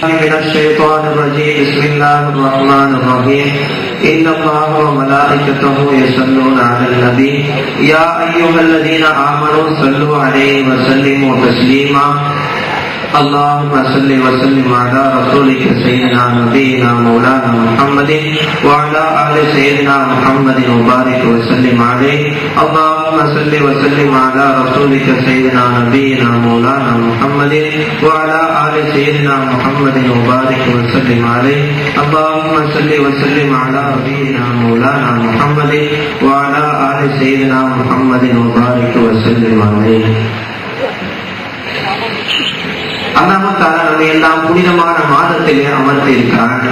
من الشيطان الرجيم بسم الله الرحمن الرحيم إن الله وملائكته يصلون على النبي يا أيها الذين آمنوا صلوا عليه وسلموا تسليما اللهم صل وسلم على رسولك سيدنا نبينا مولانا محمد وعلى آل سيدنا محمد وبارك وسلم عليه اللهم صل وسلم على رسولك سيدنا نبينا مولانا محمد وعلى آل سيدنا محمد وبارك وسلم عليه اللهم صل وسلم على نبينا مولانا محمد وعلى آل سيدنا محمد وبارك وسلم عليه. அல்லாஹ் தஆலா நம்மை எல்லாம் புனிதமான மாதத்திலே அமர்த்தி இருக்கிறான்,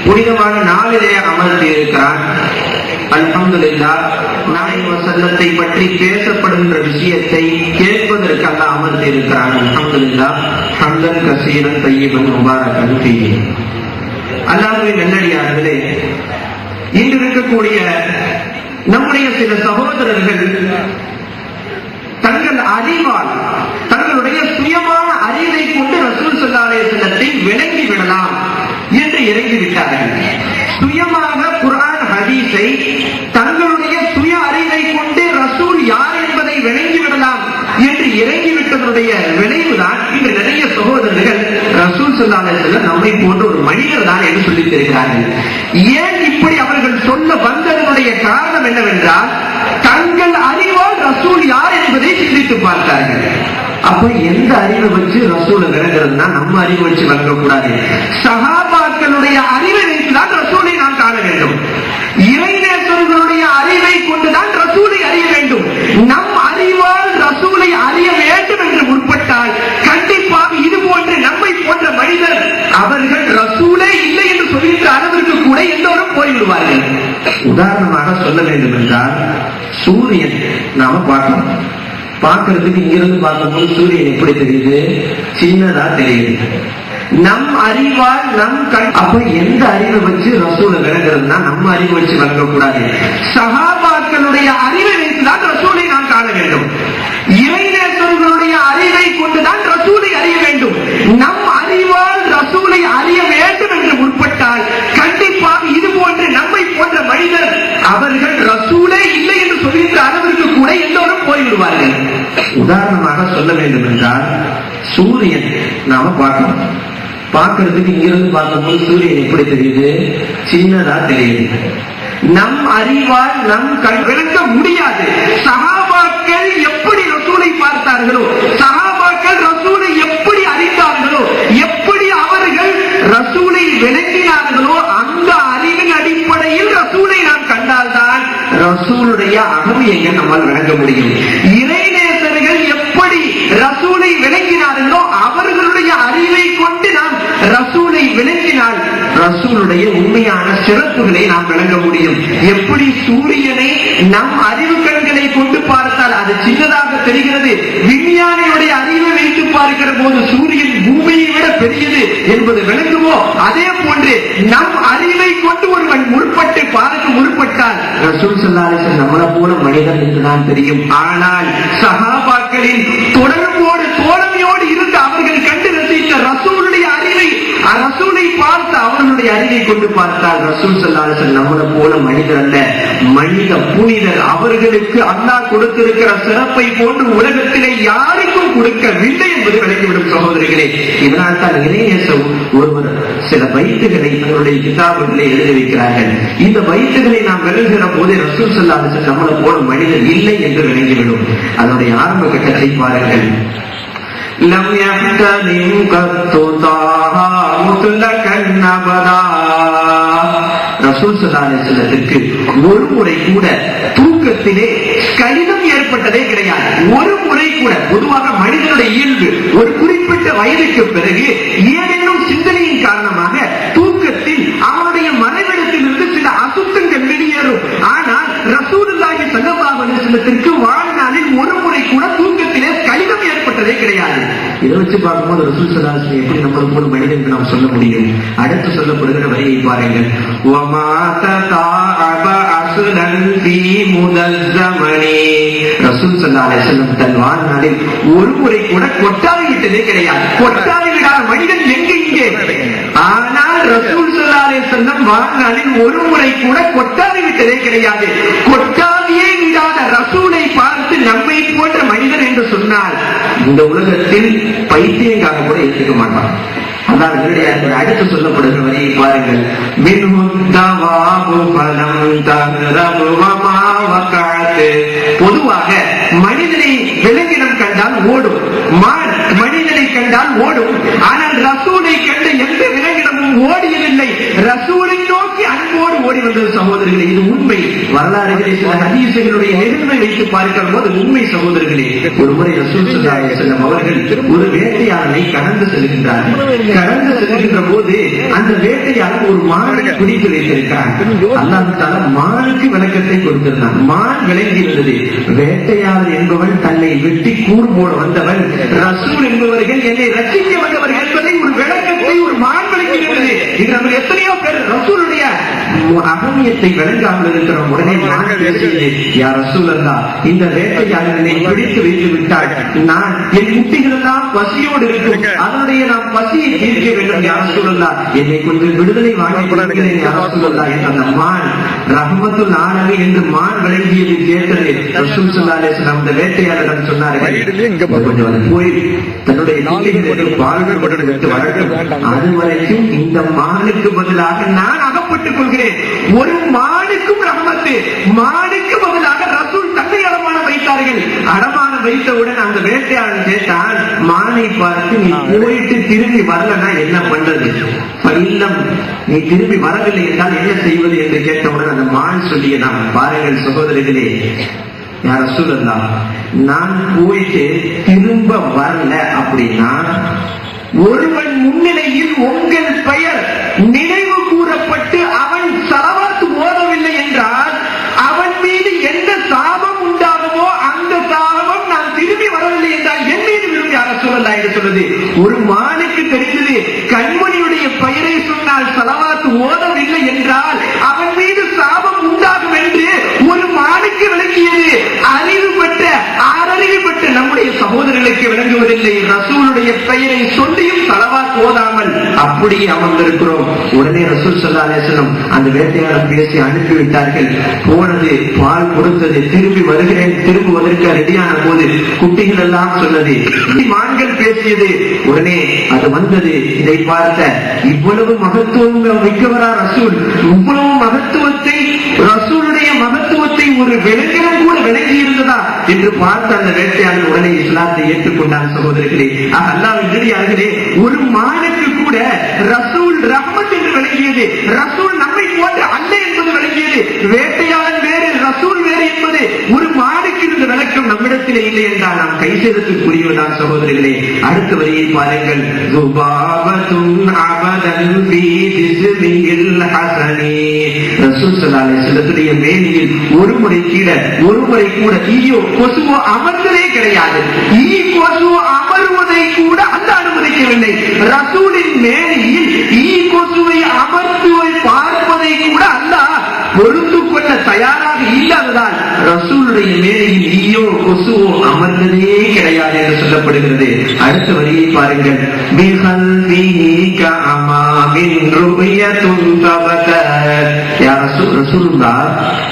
புனிதமான நாளிலே அமர்த்தி இருக்கிறான். அல்ஹம்துலில்லாஹ், நாயக வஸல்லத்தை பற்றி பேசப்படுகின்ற விஷயத்தை கேட்பதற்கு அல்லாஹ் அமர்த்தி இருக்கிறான். அல்ஹம்துலில்லாஹ், ஹம்தன் கஸீரன் தய்யிபன் முபாரக்கன் ஃபீஹி. அல்லாஹ்வின் நல்லடியார்களே, இன்று இருக்கக்கூடிய நம்முடைய சில சகோதரர்கள் தங்கள் அறிவால், தங்களுடைய சுயமான அறிவை கொண்டு ரசூல் ஸல்லல்லாஹு அலைஹி வஸல்லத்தை விளங்கி விடலாம் என்று இறங்கி விட்டார்கள். சுயமாக குர்ஆன் ஹதீஸை தங்களுடைய சுய அறிவை கொண்டு ரசூல் யார் என்பதை விளங்கி விடலாம் என்று இறங்கிவிட்டதனுடைய விளைவுதான் இன்று நிறைய சகோதரர்கள் ரசூல் ஸல்லல்லாஹு அலைஹி வஸல்லம் நம்மை போன்ற ஒரு மனிதர் தான் என்று சொல்லித் தருகிறார்கள். ஏன் இப்படி அவர்கள் சொல்ல வந்ததனுடைய காரணம் என்னவென்றால், தங்கள் அறிவால் ரசூல் யார் என்பதை சிந்தித்து பார்த்தார்கள். அப்ப எந்த அறிவை வச்சு ரசூலை விளங்குறதுன்னா நம்ம அறிவை வச்சு விளங்கக்கூடாது. சஹாபாக்களுடைய அறிவை வைத்துதான் ரசூலை நாம் காண வேண்டும். இறைநேசர்களுடைய அறிவை கொண்டுதான் ரசூலை அறிய வேண்டும். நம் அறிவால் ரசூலை அறிய வேண்டும் என்று முற்பட்டால் கண்டிப்பாக இது போன்று நம்மை போன்ற மனிதர் அவர்கள் ரசூலே இல்லை என்று சொல்கின்ற அளவிற்கு கூட எல்லோரும் போய்விடுவார்கள். உதாரணமாக சொல்ல வேண்டும் என்றால், சூரியன் நாம பார்க்கணும். பார்க்கறதுக்கு இங்கிருந்து பார்க்கும்போது சூரியன் எப்படி தெரியுது? சின்னதா தெரியுது. நம் அறிவால் நம் கண். அப்ப எந்த அறிவை வச்சு ரசூலை விளங்குறதுன்னா நம்ம அறிவை வச்சு விளங்கக்கூடாது. சஹாபாக்களுடைய அறிவை வைத்துதான் ரசூலை நாம் காண வேண்டும். இறைநேசர்களுடைய அறிவை கொண்டுதான் ரசூலை அறிய வேண்டும். நம் அறிவால் ரசூலை அறிய வேண்டும் என்று முற்பட்டால் கண்டிப்பாக இது போன்று நம்மை போன்ற மனிதர் அவர்கள் ரசூலே இல்லை என்று சொல்கின்ற அளவிற்கு கூட எல்லோரும் போய்விடுவார்கள். உதாரணமாக சொல்ல வேண்டும் என்றால், சூரியன் நாம பார்க்கணும். பார்க்கறதுக்கு இங்கிருந்து பார்க்கும்போது சூரியன் எப்படி தெரியுது? சின்னதா தெரியுது. நம் அறிவால் நம் கண் விளக்க முடியாது. சஹாபாக்கள் எப்படி ரசூலை பார்த்தார்களோ, சஹாபாக்கள் ரசூலை எப்படி அறிந்தார்களோ, எப்படி அவர்கள் ரசூலை விளங்கினார்களோ, அந்த அறிவின் அடிப்படையில் ரசூலை நாம் கண்டால்தான் ரசூலுடைய அகமியங்க நம்மால் விளங்க முடியும். இறைநேசர்கள் எப்படி ரசூலை விளங்கினார்களோ அவர்களுடைய அறிவை கொண்டு நாம் ரசூலை விளங்கினால் ரசூலுடைய உண்மையான சிறப்புகளை நாம் விளங்க முடியும். எப்படி சூரியனை நம் அறிவு கண்களை கொண்டு பார்த்தால் அது சின்னதாக தெரிகிறது, விஞ்ஞானியுடைய அறிவை வைத்து பார்க்கிற போது சூரியன் பூமியை விட பெரியது என்பது விளங்குமோ, அதே போன்று நம் அறிவை கொண்டு ஒருவன் முற்பட்டு பார்க்க முற்பட்டால் ரசூல் ஸல்லல்லாஹு அலைஹி வஸல்லம் நம்மளை போல மனிதன் என்றுதான் தெரியும். ஆனால் சஹாபாக்களின் தொடர்போடு தோழமையோடு இருந்து அவர்கள் கண்டு ரசித்த ரசூலுடைய அறிவை, ரசூலை பார்த்து அவர்களுடைய அறிவை கொண்டு பார்த்தால் ரசூல் ஸல்லல்லாஹு அலைஹி வஸல்லம் நம்மளை போல மனிதர் அல்ல, மனித புனிதர். அவர்களுக்கு அல்லாஹ் கொடுத்திருக்கிற சிறப்பை போன்று உலகத்திலே யாருக்கும் கொடுக்கவில்லை என்பது விளங்கிவிடும் சகோதரிகளே. இதனால் தான் இறைநேச ஒருவர் சில பைத்துகளை தங்களுடைய கிதாபுகளை எழுதி வைக்கிறார்கள். இந்த பைத்துகளை நாம் விளங்குகிற போதே ரசூல் ஸல்லல்லாஹு அலைஹி வஸல்லம் நம்மளை போல மனிதர் இல்லை என்று விளங்கிவிடும். அதனுடைய ஆரம்ப கட்டத்தை பாருங்கள். لم يحتلم قط طه مطلقا أبدا. ரசூல் ஸல்லல்லாஹு அலைஹி வஸல்லத்திற்கு ஒரு முறை கூட தூக்கத்திலே கடினம் ஏற்பட்டதே கிடையாது. ஒரு முறை கூட. பொதுவாக மனிதனுடைய இயல்பு ஒரு குறிப்பிட்ட வயதுக்கு பிறகு ஏதேனும் சிந்தனையின் காரணமாக தூக்கத்தில் அவனுடைய மறைவிடத்திலிருந்து சில அசுத்தங்கள் வெளியேறும். ஆனால் ரசூலுல்லாஹி ஸல்லல்லாஹு அலைஹி வஸல்லத்திற்கு வாழ்நாளில் ஒரு முறை கூட தூக்கத்திலே கடினம் ஏற்பட்டதே கிடையாது. இதை வச்சு பார்க்கும்போது ரசூல் ஸல்லல்லாஹு அலைஹி வஸல்லம் எப்படி நம்மளை போல மனிதன் என்று நாம் சொல்ல முடியும்? அடுத்து சொல்லப்படுகிற வரியை பாருங்கள். ரசூல் ஸல்லல்லாஹு அலைஹி வஸல்லம் தன் வாழ்நாளில் ஒரு முறை கூட கொட்டாவி விட்டதே கிடையாது. கொட்டாவி விடாத மனிதன் எங்கே இங்கே வாழ்நாளில் ஒரு முறை கூட கொட்டாவி விட்டதே கிடையாது. கொட்டாவியே விடாத ரசூலை பார்த்து நம்மை போன்ற மனிதன் என்று சொன்னால் இந்த உலகத்தில் பைத்தியங்காக கூட ஏற்றுக்க மாட்டான். அதான் அடுத்து சொல்லப்படுகிற வரையை பாருங்கள். பொதுவாக மனிதனை விலங்கினம் கண்டால் ஓடும், மான் மனிதனை கண்டால் ஓடும். ஆனால் ரசூலை கண்ட எந்த விலங்கினமும் ஓடியதில்லை. ரசூலை நோக்கி அன்போடு ஓடி வந்தது சகோதரர்களே. இது உண்மை. வரலாறுகளை சில ஹதீசுகளுடைய நிகழ்வை வைத்து பார்க்கிற போது உண்மை சகோதரர்களே. ஒரு முறை ரசூல் ஸல்லல்லாஹு அலைஹி வஸல்லம் அவர்கள் ஒரு வேட்டையாளனை கடந்து செல்கின்றார்கள். கடந்து செல்கின்ற போது அந்த வேட்டையாளர் ஒரு மானை பிடித்து வைத்திருக்கிறார். அல்லாஹ் தஆலா மானுக்கு விளக்கத்தை கொடுத்திருந்தான். மான் விளங்கி இருந்தது. வேட்டையாளர் என்பவன் தன்னை வெட்டி கூர் போட வந்தவன், ரசூல் என்பவர்கள் என்னை ரட்சிக்க வந்தவர்கள் என்பதை ஒரு விளக்கத்தை ஒரு மான் விளங்கி இருந்தது. இது நம்ம எத்தனையோ பேர் ரசூலுடைய அகமியத்தை விளங்காமல் இருக்கிறோம். உடனே மான் பேசியது, யா ரசூலல்லாஹ், இந்த வேட்டையாளர்களை பிடித்து வைத்து விட்டால் நான் என் குட்டிகள் எல்லாம் பசியோடு இருக்கும். அதனுடைய நாம் பசியை தீர்க்க வேண்டும் யா ரசூலல்லாஹ், என்னை கொஞ்சம் விடுதலை வாங்கி கொடுக்கிறேன் யா ரசூலல்லாஹ் என்ற அந்த மான் ரஹ்மத்துல் ஆலமீன் என்று மான் விளங்கியது கேட்டது. ரசூல் ஸல்லல்லாஹு அலைஹி வஸல்லம் அந்த வேட்டையாளரிடம் சொன்னார்கள், கொஞ்சம் போய் தன்னுடைய குட்டிகளுக்கு பால்கள் கொடுத்து வரட்டும், அதுவரைக்கும் இந்த மானுக்கு பதிலாக நான் அகப்பட்டுக் கொள்கிறேன். ஒரு மானுக்கும் ரஹ்மத்து, மானுக்கு பதிலாக ரசூல் தன்னை அடமானம் வைத்தார்கள். அடமானம் வைத்தவுடன் அந்த வேட்டையாளன் கேட்டான், மானை பார்த்து நீ போயிட்டு திரும்பி வரலன்னா என்ன பண்றது? இல்லம், நீ திரும்பி வரவில்லை என்றால் என்ன செய்வது என்று கேட்டவுடன் அந்த மான் சொல்லியதான். பாருங்கள் சகோதரர்களே, யா ரசூலல்லாஹ், நான் போயிட்டு திரும்ப வரல அப்படின்னா ஒருவன் முன்னிலையில் உங்கள் பெயர் நினைவு கூறப்பட்டு அவன் ஸலவாத் ஓதவில்லை என்றால் அவன் மீது எந்த சாபம் உண்டாகுமோ அந்த சாபம் நான் திரும்பி வரவில்லை என்றால் என் மீது விடும் யா ரசூலல்லாஹ் என்று சொல்லுது. ஒரு மானுக்கு தெரிந்தது, கண்மணியுடைய பெயரை சொன்னால் ஸலவாத் ஓதவில்லை என்றால் அவன் மீது சாபம் உண்டாகும் என்று ஒரு மானுக்கு விளங்கியது. அறிவு பெற்ற ஆறறிவு பெற்ற நம்முடைய சகோதரர்களுக்கு விளங்குவதில்லை. ரசூலுடைய பெயரை சொல்லியும் ஸலவாத் ஓதாமல் அப்படியே அமர்ந்திருக்கிறோம். உடனே ரசூல் ஸல்லல்லாஹு அலைஹி வஸல்லம் அந்த வேட்டையாளர் பேசி அனுப்பிவிட்டார்கள். போனது, பால் கொடுத்தது, திரும்பி வருகிறேன், திரும்புவதற்கு ரெடியான போது குட்டிகள் எல்லாம் சொன்னது, மான்கள் பேசியது. உடனே அது வந்தது. இதை பார்த்த, இவ்வளவு மகத்துவம் வைக்கவரா ரசூல், இவ்வளவு மகத்துவத்தை, ரசூலுடைய மகத்துவத்தை ஒரு விலங்கினம் கூட விளங்கி இருந்ததா என்று பார்த்த அந்த வேட்டையாளர் உடனே இஸ்லாத்தை ஏற்றுக்கொண்டார். சகோதரர்களே, அல்லாஹ்வின் நல்லடியார்களே, ஒரு மானுக்கு கூட ரசூல் ரஹ்மத் என்று விளங்கியது. ரசூல் நம்மை போன்ற அல்ல என்பது விளங்கியது. வேட்டையாளன் வேறு, ரசூல் வேறு என்பது ஒரு மானுக்கு இருந்த விளக்கம் நம்மிடத்திலே இல்லை என்றால் நாம் கை செய்ததற்குரியவர்தான் சகோதரர்களே. அடுத்த வரியை பாருங்கள். ரசூல் ஸல்லல்லாஹு அலைஹி வஸல்லம் மேனியில் ஒரு முறை கீழே ஒரு முறை கூட ஈயோ கொசுவோ அமர்ந்ததே கிடையாது. ஈ கொசு அமர்வதை கூட அந்த அனுமதிக்கவில்லை. ரசூலின் மேனியில் ஈ கொசுவை அமர்த்துவை பார்ப்பதை கூட அல்லாஹ் பொறுத்து கொள்ள தயாராக இல்லாததால் ரசூலுடைய மேனியில் ஈயோ கொசுவோ அமர்ந்ததே கிடையாது என்று சொல்லப்படுகிறது. அடுத்த வரியை பாருங்கள்.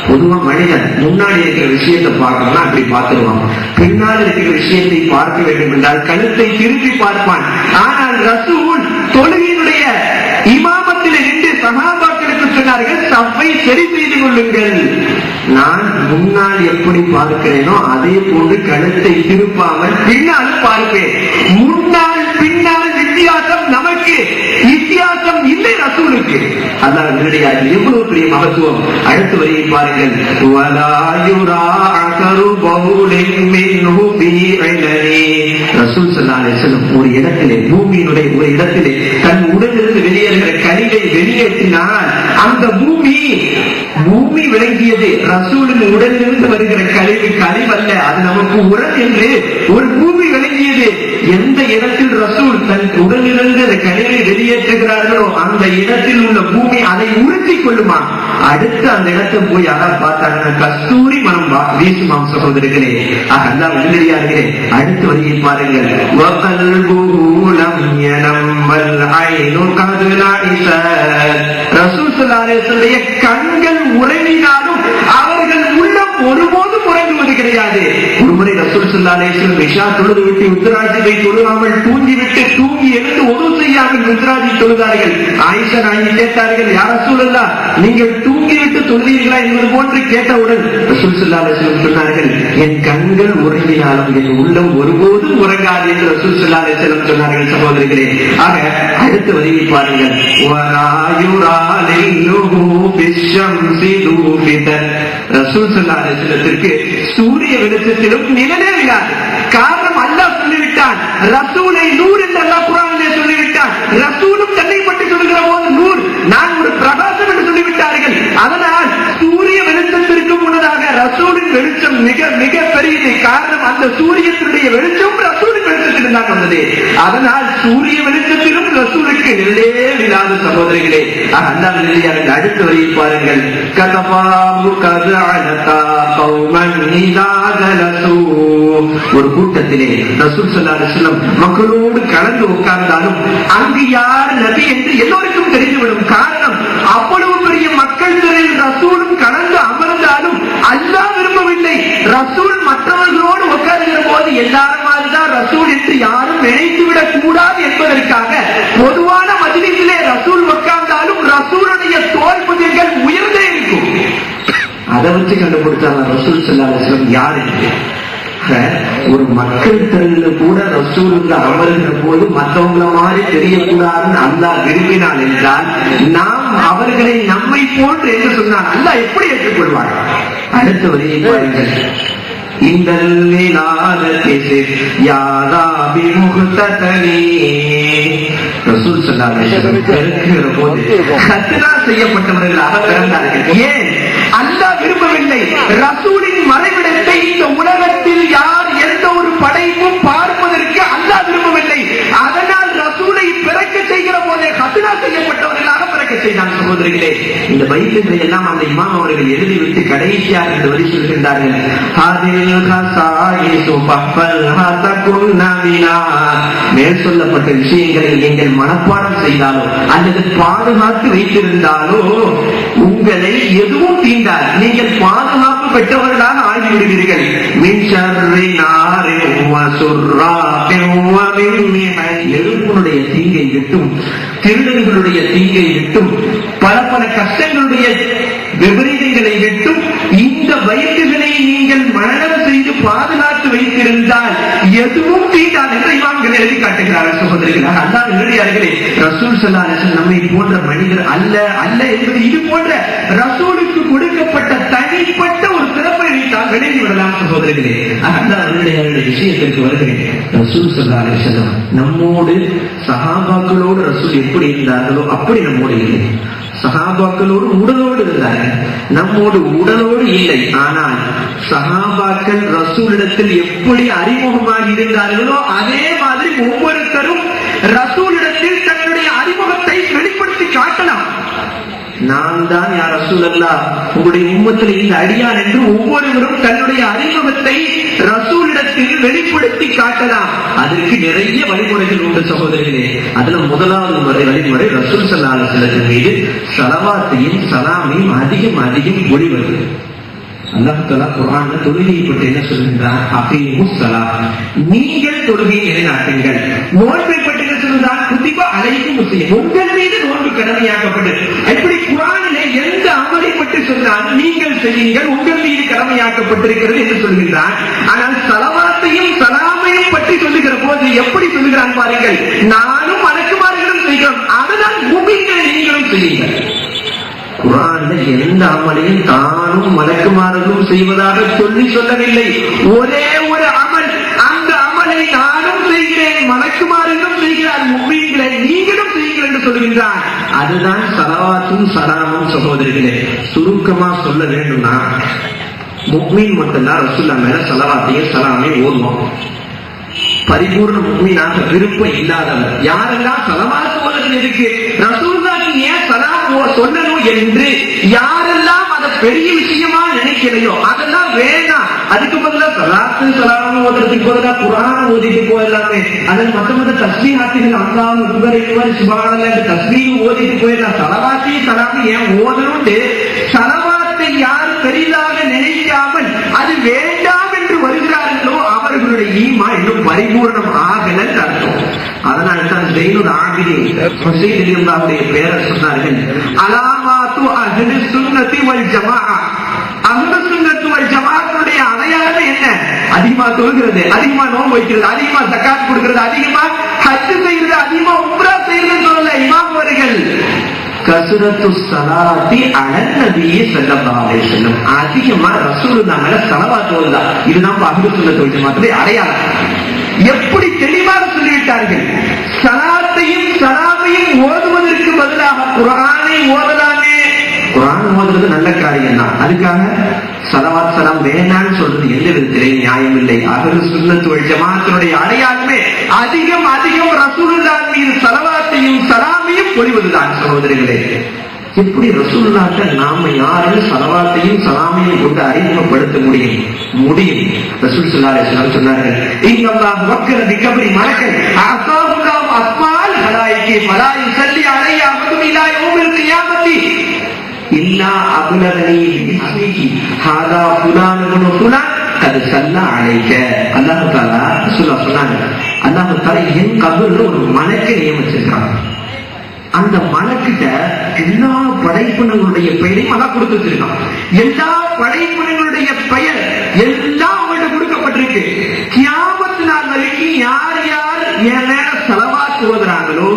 பொதுவா மனிதன் முன்னாடி இருக்கிற விஷயத்தை பார்க்கணும்னா அப்படி பார்த்துருவான், பின்னால் இருக்கிற விஷயத்தை பார்க்க வேண்டும் என்றால் கழுத்தை திருப்பி பார்ப்பான். ஆனால் ரசூல் தொழுகையினுடைய இமாமத்தில் நின்று சஹாபாக்களுக்கு சொன்னார்கள், சஃபை சரி செய்து கொள்ளுங்கள். நான் முன்னால் எப்படி பார்க்கிறேனோ அதே போன்று கழுத்தை திருப்பாமல் பின்னால் பார்ப்பேன். முன்னால் பின்னால் வித்தியாசம் நமக்கு, வித்தியாசம் இல்லை ரசூலுக்கு. அல்லாஹ் நேரடியாக எவ்வளவு பெரிய மகத்துவம். அடுத்த வரியை பாருங்கள். ரசூல் ஸல்லல்லாஹு அலைஹி வஸல்லம் ஒரு இடத்திலே, பூமியினுடைய ஒரு இடத்திலே தன் உடலிலிருந்து வெளியேறுகிற கழிவை வெளியேற்றினால் அந்த பூமி விளங்கியது. ரசூலின் உடலிலிருந்து வருகிற கழிவு கழிவல்ல, அது நமக்கு உடல் என்று ஒரு பூமி விளங்கியது. எந்த இடத்தில் ரசூல் தன் உடலிலிருந்து அந்த கழிவை வெளியேற்றுகிறார்களோ அந்த இடத்தில் உள்ள பூமி அதை உறுத்திக் கொள்ளுமா. அடுத்து அந்த இடத்தை போய் யாராவது பார்த்தாங்கன்னா கஸ்தூரி மனம் வீச பேசுமாம் சகோதரர்களே. அல்லாஹ் நல்லடியார்களே, அடுத்த வரியை பாருங்கள். ரசூல் ஸல்லல்லாஹு அலைஹி வஸல்லம் கண்கள் உறங்கினாலும் அவர்கள் உள்ளம் ஒருபோதும் உறங்குவது கிடையாது. ஒருமுறை ரசூல் ஸல்லல்லாஹு அலைஹி வஸல்லம் இஷா தொழுது விட்டு உத்தராஜிவை தொழுகாமல் தூங்கி எழுந்து ஒது செய்யாமல் உத்தராஜி தொழுதார்கள். ஆயிஷா நாயகி கேட்டார்கள், யா ரசூலல்லாஹ், நீங்கள் தூங்கிவிட்டு தொழுதீர்களா என்பது போன்று கேட்டவுடன் ரசூல் ஸல்லல்லாஹு அலைஹி வஸல்லம் சொன்னார்கள், என் கண்கள் உறங்கினாலும் என் உள்ளம் ஒருபோதும் உறங்காது என்று ரசூல் ஸல்லல்லாஹு அலைஹி வஸல்லம் சொன்னார்கள். சகோதரர்களே, ஆக அடுத்த வரியை பாருங்கள். ரசூல் ஸல்லல்லாஹு அலைஹி வஸல்லத்திற்கு சூரிய வெளிச்சத்திலும் நிழலே விடாது. காரணம் அல்லாஹ் சொல்லிவிட்டான், ரசூலை நூர் என்று அல்லாஹ் குர்ஆனிலே சொல்லிவிட்டான். ரசூலும் தன்னை பற்றி சொல்லுகிற போது நூர், நான் ஒரு பிரகாசம் என்று சொல்லிவிட்டார்கள். அதனால் சூரிய வெளிச்சத்திற்கு முன்னதாக ரசூலின் வெளிச்சம் மிக மிக பெரியது. காரணம், அந்த சூரியத்தினுடைய வெளிச்சம் ரசூலின் வெளிச்சத்தில் தான் வந்தது. அதனால் சூரிய வெளிச்சத்திலும் ரசூலுக்கு நிழலே விடாத சகோதரிகளே. அல்லாஹ் நல்லடியார்களே, அடுத்த வரியை பாருங்கள். ஒரு கூட்டத்திலே ரசூல் ஸல்லல்லாஹு அலைஹி வஸல்லம் மக்களோடு கலந்து உட்கார்ந்தாலும் அங்கு யார் நபி என்று எல்லோருக்கும் தெரிந்துவிடும். காரணம், அவ்வளவு பெரிய மக்கள் திரையில் ரசூலும் கலந்து அமர்ந்தாலும் அல்லாஹ் விரும்பவில்லை. ரசூல் மற்றவர்களோடு உட்காருகிற போது எல்லாரும் மாதிரிதான் ரசூல் என்று யாரும் நினைத்துவிடக் கூடாது என்பதற்காக பொதுவான மஜ்லிஸிலே ரசூல் உட்கார்ந்தாலும் ரசூலுடைய தோல் புஜங்கள் உயர்ந்தே இருக்கும். அதை வச்சு கண்டுபிடிச்சாங்க ரசூல் ஸல்லல்லாஹு அலைஹி வஸல்லம் யார் என்று. ஒரு மக்கள் திரள்ல கூட ரசூலுக்கு அமருகிற போது மற்றவங்கள மாதிரி தெரியக்கூடாதுன்னு அல்லாஹ் விரும்பினான் என்றால், நாம் அவர்களை நம்மை போன்று என்று சொன்னால் அல்லாஹ் எப்படி ஏற்றுக்கொள்வார்? அடுத்த வரியை பாருங்கள். இந்த ரசூல் ஸல்லல்லாஹு அலைஹி வஸல்லம் பிறக்கிற போது கத்னா செய்யப்பட்டவர்களாக பிறந்தார்கள். ஏன்? அல்லாஹ் விரும்பவில்லை. ரசூலின் மறைவிடத்தை இந்த உலகத்தில் யார் எந்த ஒரு படைப்பும் பார்ப்பதற்கு அல்லாஹ் விரும்பவில்லை. அதனால் ரசூலை பிறக்க செய்கிற போதே கத்னா செய்யப்பட்டவர்களாக பிறக்க செய்தார். சகோதரிகளே, இந்த பைபிளை எல்லாம் அந்த இமாம் அவர்கள் எழுதிவிட்டு கடைசியாக இந்த வரி சொல்கின்றார்கள். மேல் சொல்லப்பட்ட விஷயங்களை நீங்கள் மனப்பாடம் செய்தாலோ அல்லது பாதுகாத்து வைத்திருந்தாலோ உங்களை எதுவும் தீண்டால் நீங்கள் பாதுகாப்பு பெற்றவர்களாக ஆகிவிடுவீர்கள். நெருப்பினுடைய தீங்கை விட்டும் திருடர்களுடைய தீங்கை விட்டும் பல பல கஷ்டங்களுடைய விபரீதங்களை விட்டும் இந்த வயிற்றுகளை நீங்கள் மரணம் செய்து பாதுகாத்து வைத்திருந்தால் எதுவும் தீண்டாது என்று இமாம்கள் எழுதி காட்டுகிறார்கள். சகோதரிகளாக அல்லாஹ் நல்லடியார்களே, ரசூல் ஸல்லல்லாஹு அலைஹி வஸல்லம் நம்மை போன்ற மனிதர் அல்ல அல்ல என்பது இது போன்ற ரசூலுக்கு கொடுக்கப்பட்ட தனிப்பட்ட ஒரு சிறப்பை வைத்தால் விளங்கி விடலாம். சகோதரிகளே, அல்லாஹ் நல்லடியார்களுடைய விஷயத்திற்கு வருகிறேன். ரசூல் ஸல்லல்லாஹு அலைஹி வஸல்லம் நம்மோடு சஹாபாக்களோடு ரசூல் எப்படி இருந்தார்களோ அப்படி நம்மோடு இல்லை. சஹாபாக்களோடு உடலோடு இருந்தார்கள், நம்மோடு உடலோடு இல்லை. ஆனால் சஹாபாக்கள் ரசூலிடத்தில் எப்படி அறிமுகமாக இருந்தார்களோ அதே மாதிரி ஒவ்வொருத்தரும் ரசூலிடத்தில் தங்களுடைய அறிமுகத்தை வெளிப்படுத்தி காட்டலாம். நான் தான் யா ரசூலல்லாஹ் உங்களுடைய உம்மத்தில் இந்த அடியான் என்று ஒவ்வொருவரும் தன்னுடைய அறிமுகத்தை ரசூலிடத்தில் வெளிப்படுத்தி காட்டலாம். அதற்கு நிறைய வழிமுறைகள் உண்டு சகோதரிகளே. அதுல முதலாவது வழிமுறை ரசூல் ஸல்லல்லாஹு அலைஹி வஸல்லம் மீது ஸலவாத்தையும் ஸலாமையும் அதிகம் அதிகம் ஒளிவது. அல்லாஹ் தஆலா குர்ஆன்ல தொழுகையை பற்றி என்ன சொல்கின்றார்? அகீமுஸ் ஸலாத், நீங்கள் தொழுகையை நிலைநாட்டுங்கள். நோன்பை பற்றி என்ன சொல்கிறார்? குதிபா அலைக்கும் முஸ்லிம், உங்கள் மீது நோன்பு கடமையாக்கப்பட்டது. இப்படி குர்ஆனிலே எந்த அமலை பற்றி சொன்னால் நீங்கள் செய்யுங்கள், உங்கள் மீது கடமையாக்கப்பட்டிருக்கிறது என்று சொல்கின்றார். ஆனால் ஸலவாத்தையும் ஸலாமையும் பற்றி சொல்லுகிற போது எப்படி சொல்லுகிறான் பாருங்கள். நானும் மலக்குமார்களும் செய்கிறோம், அதனால் முஃமின்களை நீங்களும் செய்யுங்கள். குர்ஆன்ல எந்த அமலையும் தானும் மலக்குமார்களும் செய்வதாக சொல்லவில்லை. ஒரே ஒரு அமல், அந்த அமலை நானும் செய்கிறேன், மலக்குமார்களும் செய்கிறார், முஃமின்களை நீங்களும் செய்யுங்கள் என்று சொல்கின்றார். அதுதான் ஸலவாத்தும் ஸலாமும். சகோதரிகளே, சுருக்கமா சொல்ல வேண்டும்னா முஃமின் மட்டும்தான் ரசூலுல்லாஹ் மேல ஸலவாத்தையும் ஸலாமையும் ஓதுவோம். பரிபூர்ண முஃமினாக விருப்பம் இல்லாதவர் யாரெல்லாம் ஸலவாத் ஓதுறது இருக்கு, ரசூலுல்லாஹ்க்கு ஏன் ஸலாம் சொல்லணும் என்று யாரெல்லாம் அதை பெரிய விஷயமா நினைக்கலையோ அதெல்லாம் வேணாம். அதுக்கு பதிலா சலாத்து சலாம் ஓதுறதுக்கு பதிலா குர்ஆன் ஓதிட்டு போயிடலாமே. அதில் மத்த தஸ்பீஹாத்துகள் அல்லாஹ் அக்பர் இவர் சுப்ஹானல்லாஹ் தஸ்பீஹ் ஓதிட்டு போயிடலாம். சலவாத்தி சலாம் ஏன் ஓதணும்னு சலவாத்தை யார் பெரிதாக நினைக்காமல் அது வேண்டாம் என்று வருகிறார்களோ அவர்களுடைய ஈமா இன்னும் பரிபூர்ணம் ஆகலன்னு அர்த்தம். அதனால்தான் ஜெயினுல் ஆபிதீன் ஹுசைன் ரலியல்லாஹுடைய பேரை சொன்னார்கள், அலாமாத்து அஹ்லு சுன்னத்தி வல் ஜமாஅ. அஹ்லு சுன்னத்தி வல் ஜமாஅத்துடைய அடையாளம் என்ன? அதிகமா தொழுகிறது, அதிகமா நோன்பு வைக்கிறது, அதிகமா ஜகாத் கொடுக்கிறது, அதிகமா ஹஜ் செய்யறது, அதிகமா உம்ரா செய்யறது சொல்லல இமாம் அவர்கள். கஸ்ரத்து ஸலாத்தி அலன் நபி ஸல்லல்லாஹு அலைஹி வஸல்லம், அதிகமா ரசூலுல்லாஹ் மேல ஸலவாத் ஓதுதா. இதுதான் அஹ்லு சுன்னத் வல் ஜமாஅத்துடைய அடையாளம். எப்படி தெளிவாக சொல்லிவிட்டார்கள், சலாத்தையும் சலாமையும் ஓதுவதற்கு பதிலாக குர்ஆனை ஓதலாமே. குர்ஆன் ஓதுறது நல்ல காரியம் தான், அதுக்காக சலவாத் சலாம் வேணான்னு சொல்றது எந்த விதத்திலே நியாயம் இல்லை. அஹ்லு சுன்னத் வல் ஜமாஅத்துடைய அடையாளமே அதிகம் அதிகம் ரசூலுல்லாஹ் மீது சலவாத்தையும் சலாமையும் பொழிவதுதான். சகோதரர்களே, எப்படி ரசூலுல்லாஹ்ட்ட நாம யாரும் சலவாத்தையும் சலாமையும் கொண்டு அறிமுகப்படுத்த முடியும்? ரசூல் ஸல்லல்லாஹு அலைஹி வஸல்லம் சொன்னார்கள், இன்னல்லாஹ் வக்கர பிகப்ரி மலக்கன் அஸாபுல்லாஹு அஸ்மால் ஹலாயிகி ஃபலா யுஸல்லி அலைஹி அஹதுன் இலா யௌமில் கியாமத்தி இல்லா அப்லகனி பிஸ்மிஹி ஹாதா ஃபுலான் இப்னு ஃபுலான் கத் ஸல்லா அலைக. அல்லாஹ் தஆலா ரசூலுல்லாஹ் சொன்னாங்க, அல்லாஹ் தஆலா என் கபர்ல ஒரு மலக்கை நியமிச்சிருக்கான். அந்த மலக்கிட்ட எல்லா படைப்பினங்களுடைய பெயரையும் அதான் கொடுத்து வச்சிருக்கான். எல்லா படைப்பினங்களுடைய பெயர் எல்லாம் அவங்கள்ட்ட கொடுக்கப்பட்டிருக்கு. கியாமத் நாள் வரைக்கும் யார் யார் என் மேல ஸலவாத் ஓதுறாங்களோ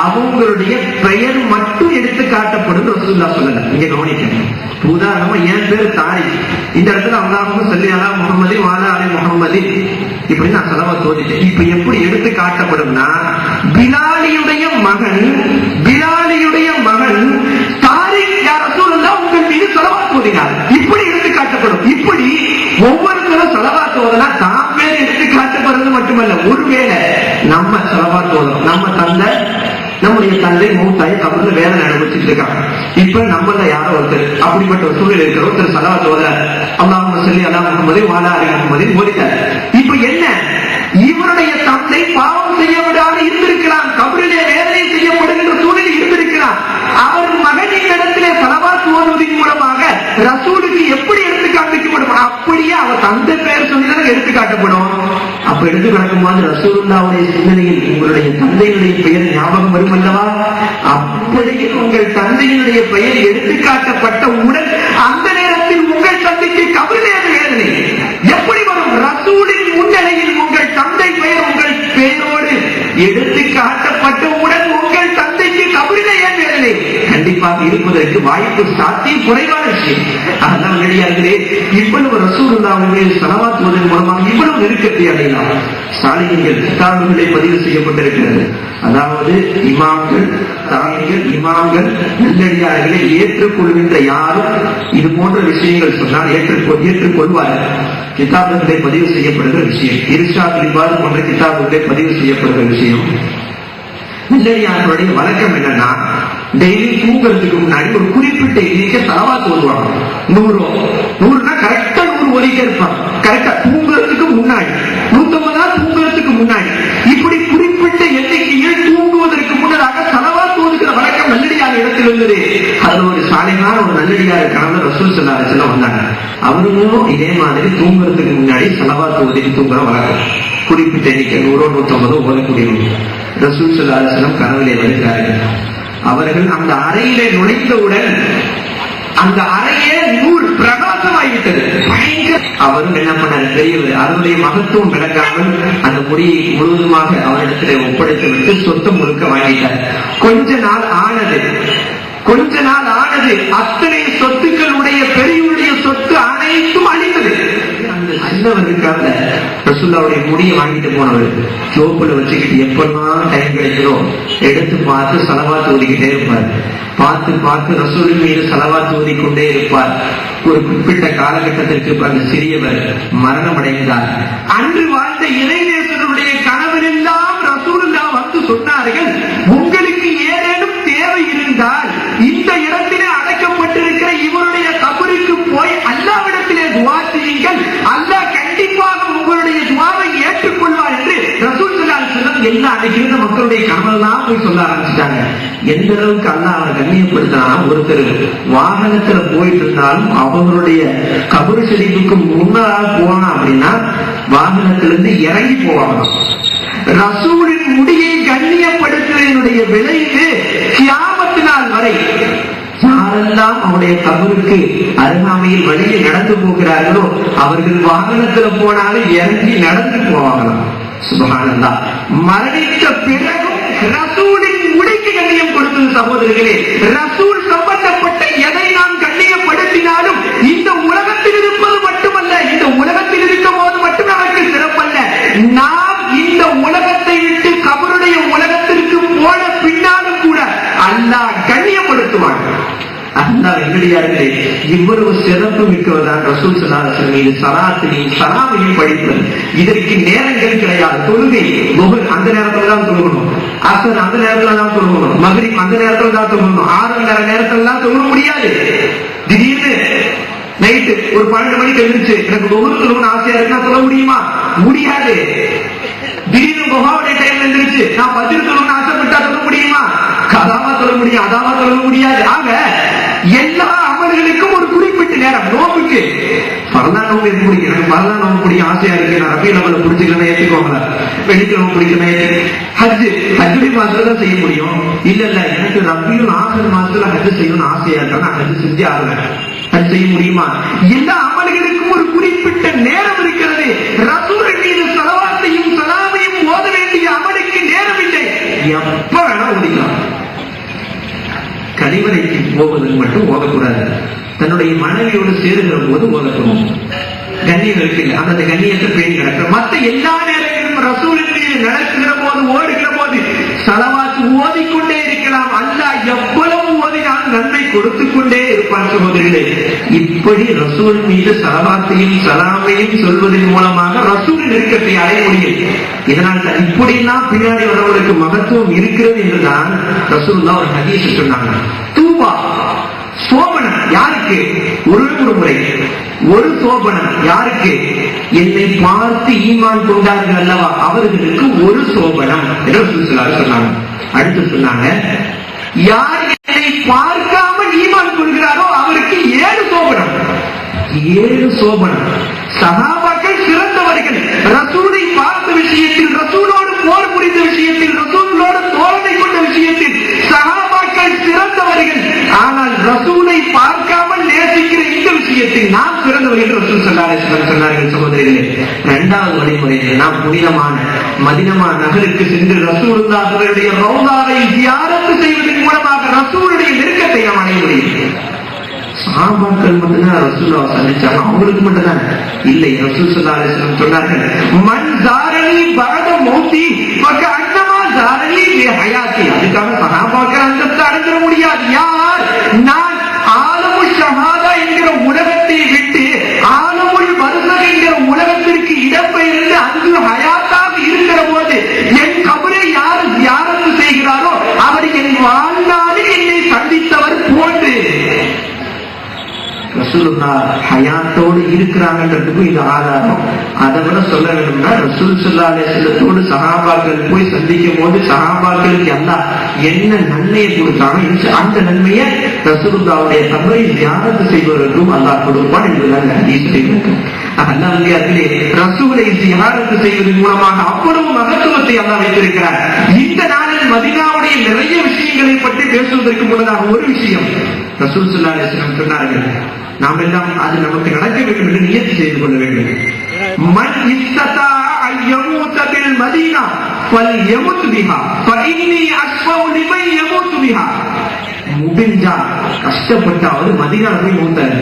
அவங்களுடைய பெயர் மட்டும் எடுத்து காட்டப்படும் ரசூலுல்லாஹ் சொல்லல. இங்க கவனிக்கணும். உதாரணமா என் பேர் தாரிக், இந்த இடத்துல அல்லாஹும்ம ஸல்லி அலா முஹம்மதின் வ அலா ஆலி முஹம்மதின் இப்படி நான் ஸலவாத் ஓதிட்டேன். இப்ப எப்படி எடுத்து காட்டப்படும்னா, பிலாலியுடைய மகன் தாரிக் யா ரசூலுல்லாஹ் உங்கள் மீது ஸலவாத் ஓதினார், இப்படி எடுத்து காட்டப்படும். இப்படி ஒவ்வொருத்தரும் ஸலவாத் ஓதுனா தான் பேர் எடுத்து காட்டப்படுறது மட்டுமல்ல, ஒருவேளை நம்ம ஸலவாத் ஓதுறோம், நம்முடைய தந்தை மூத்தாய் கபர்ல வேதனை அனுபவிச்சுட்டு இருக்காங்க. இப்ப நம்மள யாரோ ஒருத்தர் அப்படிப்பட்ட ஒரு சூழல் இருக்கிற ஒருத்தர் ஸலவாத் ஓதுறார், அல்லாஹும்ம ஸல்லி அலா முஹம்மதின் வ அலா ஆலி முஹம்மதின் ஓதிட்டார். இப்ப என்ன, இவருடைய தந்தை பாவம் செய்ய விடாமல் இருந்திருக்கிறான், கபரிலே வேதனை செய்யப்படுகின்ற சூழலில் இருந்திருக்கிறான். அவர் மகனின் இடத்திலே ஸலவாத் ஓதுவதன் மூலமாக ரசூலுக்கு எப்படி எடுத்து காண்பிக்கப்படும்? அப்படியே அவர் தந்தை பெயர் சொல்லிதான் எடுத்து காட்டப்படும். அப்ப எடுத்து காட்டும்போது ரசூலுல்லாஹ்வுடைய சிந்தனையில் உங்களுடைய தந்தையுடைய பெயர் ஞாபகம் வரும் அல்லவா? அப்படியே உங்கள் தந்தையினுடைய பெயர் எடுத்து காட்டப்பட்ட உடன் அந்த நேரத்தில் உங்கள் தந்தைக்கு கபரிலே வேதனை எப்படி வரும்? ரசூலின் முன்னிலையில் உங்கள் தந்தை பெயர் உங்கள் பெயரோடு எடுத்து காட்டப்பட்டவுடன் உங்கள் தந்தைக்கு கபரிலே ஏன் வேதனை? கண்டிப்பாக இருப்பதற்கு வாய்ப்பு சாத்தியம் குறைவான விஷயம். அதனால் வெளியாகிறே இவ்வளவு ரசூலுல்லாஹ்வுடைய ஸலவாத் ஓதுவதன் மூலமாக இவ்வளவு நெருக்கத்தை அடையலாம். சாலிஹீன்கள் கிதாபுகளை பதிவு செய்யப்பட்டிருக்கிறது. அதாவது இமாம்கள், தாபிகள், இமாம்கள், நல்லடியார்களை ஏற்றுக்கொள்கின்ற யாரும் இது போன்ற விஷயங்கள் சொன்னால் ஏற்றுக்கொள்வார்கள். கிதாபுகளை பதிவு செய்யப்படுகிற விஷயம், இர்ஷாத் ரிவாத் போன்ற கிதாபுகளை பதிவு செய்யப்படுகிற விஷயம். நல்லடியார்களுடைய வழக்கம் என்னன்னா, டெய்லி தூங்குறதுக்கு முன்னாடி ஒரு குறிப்பிட்ட எண்ணிக்கை ஸலவாத் ஓதுவாங்க. 100 கரெக்டா 100 ஓதிட்டே இருப்பாங்க. கரெக்டா தூங்குறதுக்கு முன்னாடி 150 தூங்குறதுக்கு முன்னாடி இப்படி குறிப்பிட்ட எண்ணிக்கையில் தூங்குவதற்கு முன்னதாக ஸலவாத் ஓதுகிற வழக்கம் நல்லடியார் இடத்தில் இருந்தது. அதுல ஒரு சாலிஹான ஒரு நல்லடியார் கணவன் ரசூல் ஸல்லல்லாஹு அலைஹி வஸல்லம் வந்தாங்க. அவரும் இதே மாதிரி தூங்குறதுக்கு முன்னாடி ஸலவாத் ஓதிட்டு தூங்குற வழக்கம். குறிப்பிட்ட எண்ணிக்கை 100 150 ஓதக்கூடியவங்க. ரசூல் ஸல்லல்லாஹு அலைஹி வஸல்லம் கனவிலே வருகிறார்கள். அவர்கள் அந்த அறையிலே நுழைந்தவுடன் அந்த அறையே நூல் பிரகாசமாகிவிட்டது. அவரும் என்ன பண்ணார், பெரியவர் அவருடைய மகத்துவம் விளக்காமல் அந்த முடியை முழுவதுமாக அவரிடத்திலே ஒப்படைத்து விட்டு சொத்து முழுக்க வாங்கிட்டார். கொஞ்ச நாள் ஆனது அத்தனை சொத்துக்களுடைய பெரியவருடைய சொத்து அனைத்தும் அழிந்தது. அந்த சின்னவருக்காக ரசூலுல்லாஹ்வுடைய முடியை வாங்கிட்டு போனவர் ஜோப்புல வச்சுக்கிட்டு எப்பெல்லாம் டைம் கிடைக்கிறோ எடுத்து பார்த்து ஸலவாத் ஓதிக்கிட்டே இருப்பார். பார்த்து ரசூலின் மீது ஸலவாத் ஓதிக்கொண்டே இருப்பார். ஒரு குறிப்பிட்ட காலகட்டத்திற்கு அந்த சிறியவர் மரணம் அடைந்தார். அன்று வாழ்ந்த இறைநேசருடைய கனவிலெல்லாம் ரசூலுல்லாஹ் வந்து சொன்னார்கள், உங்களுக்கு ஏதேனும் தேவை இருந்தால் இந்த இடத்திலே அடைக்கப்பட்டிருக்கிற இவருடைய கபர் மக்களுடைய கனவெல்லாம் போய் சொல்ல ஆரம்பிச்சுட்டாங்க. எந்த அளவுக்கு அல்லாஹ் அவரை கண்ணியப்படுத்தினா, ஒருத்தர் வாகனத்துல போயிட்டு இருந்தாலும் அவங்களுடைய கபர் ஷரீஃபுக்கு முன்னால போனா அப்படின்னா வாகனத்திலிருந்து இறங்கி போவாங்க. ரசூலின் முடியை கண்ணியப்படுத்துவதனுடைய விளைவு கியாமத்து நாள் வரை யாரெல்லாம் அவருடைய கபருக்கு அருகாமையில் வழியில் நடந்து போகிறார்களோ அவர்கள் வாகனத்துல போனாலும் இறங்கி நடந்து போவாங்களாம். சுப்ஹானல்லாஹ். மரணித்த பிறகும் ரசூலின் முடிக்கு கண்ணியம் கொடுத்தது சகோதரர்களே. ரசூல் சம்பந்தப்பட்ட எதை நாம் கண்ணியப்படுத்தினாலும் இந்த உலகத்தில் இருப்பது மட்டுமல்ல, இந்த உலகத்தில் இருக்கும் போது மட்டும் நமக்கு சிறப்பல்ல, நாம் இந்த உலகத்தை விட்டு கபருடைய உலகத்திற்கு போன பின்னாலும் கூட அல்லாஹ் கண்ணியப்படுத்துவான். அல்லாஹ் எங்கடியார்களே, இவ்வளவு சிறப்பு மிக்கவதான் ரசூல் ஸல்லல்லாஹு அலைஹி வஸல்லம் மீது ஸலாத்தையும் ஸலாமையும் படிப்பது. இதற்கு நேரங்கள் கிடையாது. தொழுகை லுஹர் அந்த நேரத்துல தான் தொழுகணும், அஸ்ர் அந்த நேரத்துல தான் தொழுகணும், மக்ரிப் அந்த நேரத்துல தான் தொழுகணும், 6 மணி நேரத்துல தான் தொழுக முடியாது. திடீர்னு நைட்டு ஒரு 12 மணிக்கு எழுந்துச்சு எனக்கு லுஹர் தொழுகணும் ஆசையா இருக்குன்னா சொல்ல முடியுமா? முடியாது. திடீர்னு முகாவுடைய டைம்ல எழுந்துருச்சு நான் பஜ்ர் தொழுகணும்னு ஆசைப்பட்டா சொல்ல முடியுமா? கதாவா சொல்ல முடியும், அதாவா சொல்ல முடியாது. ஆக எல்லா அமல்களுக்கும் ஒரு குறிப்பிட்ட நேரம். நோம்புக்கு பரதா நோம்பு எப்படி பிடிக்கும்? எனக்கு பரதா நோம்பு பிடிக்கும் ஆசையா இருக்கு, நான் ரபீ லெவல்ல பிடிச்சிக்கிறேன் ஏற்றுக்கோங்களா, வெள்ளிக்கிழமை பிடிக்கிறேன். ஹஜ்ஜுடைய மாசத்துல தான் செய்ய முடியும். இல்ல இல்ல எனக்கு ரபியுல் ஆஹிர் மாசத்துல ஹஜ் செய்யணும்னு ஆசையா இருக்கா, நான் ஹஜ் செஞ்சே ஆகல, ஹஜ் செய்ய முடியுமா? எல்லா அமல்களுக்கும் ஒரு குறிப்பிட்ட நேரம் இருக்கிறது. ரசூலின் மீது ஸலவாத்தையும் ஸலாமையும் ஓத வேண்டிய அமலுக்கு நேரம் இல்லை, எப்ப வேணா ஓடிக்கலாம். கழிவறைக்கு போவதற்கு மட்டும் ஓதக்கூடாது, தன்னுடைய மனைவியோடு சேருகிற போது ஓதக்கூடும். கண்ணியம் இருக்குல்ல, அந்த கண்ணியத்தை பேணி நடக்கிற மற்ற எல்லா நேரங்களிலும் ரசூலின் மீது நடக்கிற போது ஓடுகிற போது ஸலவாத் ஓதிக்கொண்டே இருக்கலாம். அல்லாஹ் எவ்வளவு ஓதினாலும் நன்மை கொடுத்துக் கொண்டே இருப்பான் சகோதரிகளே. இப்படி ரசூல் மீது ஸலவாத்தையும் ஸலாமையும் சொல்வதன் மூலமாக ரசூலின் நெருக்கத்தை அடைய முடியும். இதனால் தான் இப்படியெல்லாம் பின்னாடி வரவர்களுக்கு மகத்துவம் இருக்கிறது என்றுதான் ரசூலுல்லாஹ் ஒரு ஹதீஸ் சொன்னாங்க. தூபா சோபனம் யாருக்கு? ஒரு முறை ஒரு சோபனம் யாருக்கு? என்னை பார்த்து ஈமான் கொண்டார்கள் அல்லவா அவர்களுக்கு ஒரு சோபனம் என்று சொன்னாங்க. அடுத்து சொன்னாங்க, யார் என்னை பார்க்காமல் ஈமான் கொள்கிறாரோ அவருக்கு 7 சோபனம். 7 சோபனம். சஹாபாக்கள் சிறந்தவர்கள். ரசூலை பார்த்த விஷயத்தில், ரசூலோடு போர் புரிந்த விஷயத்தில், ரசூலோடு தோழமை கொண்ட விஷயத்தில் சஹாபாக்கள் சிறந்தவர்கள். ஆனால் ரசூலை பார்க்காமல் நேசிக்கிற இந்த விஷயத்தில் நாம் சிறந்தவர்கள் ரசூல் ஸல்லல்லாஹு அலைஹி வஸல்லம் சொன்னார்கள். சகோதரர்களே, 2வது வழிமுறையில் நாம் புனிதமான மதீனா நகருக்கு சென்று ரசூலுல்லாஹ் அவர்களுடைய ரௌதாவை ஜியாரத் செய்வதன் மூலமாக ரசூலுடைய நெருக்கத்தை நாம் அடைய முடியும். சஹாபாக்கள் மட்டும்தான் ரசூலுல்லாஹ் சந்திச்சாங்க, அவங்களுக்கு மட்டும்தான் இல்லை. ரசூல் ஸல்லல்லாஹு அலைஹி வஸல்லம் சொன்னார்கள், மன் ஜாரனி பஅத மௌதி ஃபகஅன்னமா ஜாரனி ஃபி ஹயாத்தி. அதுக்காக சஹாபாக்கள் அந்தஸ்து அடைஞ்சிட முடியாது. யார்? நான் ஆலமுல் ஷஹாதா என்கிற உலகத்தை விட்டு ஆலமுல் பர்ஸக் என்கிற உலகத்திற்கு இடம்பெயர்ந்து அங்கு ஹயாத்தாக இருக்கிற போது என் கபரை யார் ஜியாரத் செய்கிறாரோ அவர் என் வாழ்நாளில் என்னை சந்தித்தவர் போன்று. ரசூலுல்லாஹ் ஹயாத்தோடு இருக்கிறாங்கன்றதுக்கும் இது ஆதாரம். அதை விட சொல்ல வேண்டும்னா ரசூல் ஸல்லல்லாஹு அலைஹி வஸல்லத்தோடு சஹாபாக்கள் போய் சந்திக்கும் போது சஹாபாக்களுக்கு அல்லாஹ் என்ன நன்மையை கொடுத்தாங்க, அந்த நன்மையை ரசூலுல்லாஹ்வுடைய கபரை ஜியாரத் செய்வதற்கும் அல்லாஹ் கொடுப்பான் என்பதுதான் ஹதீஸில் இருக்கு. அல்லாஹ்விலே ரசூலை ஜியாரத் செய்வதன் மூலமாக அவ்வளவு மகத்துவத்தை அல்லாஹ் வைத்திருக்கிறார். இந்த நாளில் மதீனாவுடைய நிறைய விஷயங்களை பற்றி பேசுவதற்கு முன்னதாக ஒரு விஷயம் ரசூல் ஸல்லல்லாஹு அலைஹி வஸல்லம் சொன்னார்கள், நாம் எல்லாம் அது நமக்கு நடக்க வேண்டும் என்று நியத்து செய்து கொள்ள வேண்டும். மன் இஸ்ததா அன் யமூத பில் மதீனா ஃபல்யமுத் பிஹா ஃபஇன்னி அஸ்ஃபவு லிமன் யமூத் பிஹா. முடிஞ்சா கஷ்டப்பட்டாவது மதீனால போய் மூத்தாரு.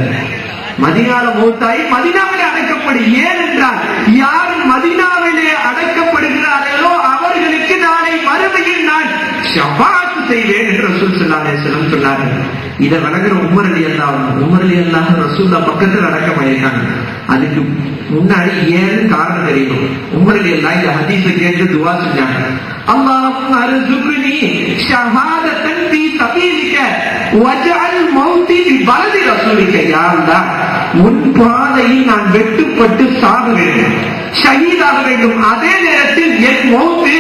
மதீனால மூத்தாய் மதீனாவிலே அடக்கப்படு. ஏனென்றால் யார் மதீனாவிலே அடக்கப்படுகிறார்களோ அவர்களுக்கு நாளை மறுமையில் நான் ஷஃபாஅத் செய்வேன் என்று ரசூல் ஸல்லல்லாஹு அலைஹி வஸல்லம் சொன்னார்கள். இதை வணங்குற உமர் ரலியல்லாஹு ரசூலுல்லாஹ் பக்கத்தில் அடக்கமாயிருக்காங்க. அதுக்கு முன்னாடி ஏன் காரணம் தெரியும். உமர் ரலியல்லாஹு இந்த ஹதீஸை கேட்டு துஆ செஞ்சாங்க. அல்லாஹும்ம அர்ஸுக்னி ஷஹாதத்தன் ஃபீ சபீலிக வஜஅல் மௌதி ஃபி பலதி ரசூலிக. யா அல்லாஹ், உன் பாதையில் நான் வெட்டுப்பட்டு சாக வேண்டும், ஷஹீதாக வேண்டும். அதே நேரத்தில் என் மௌத்து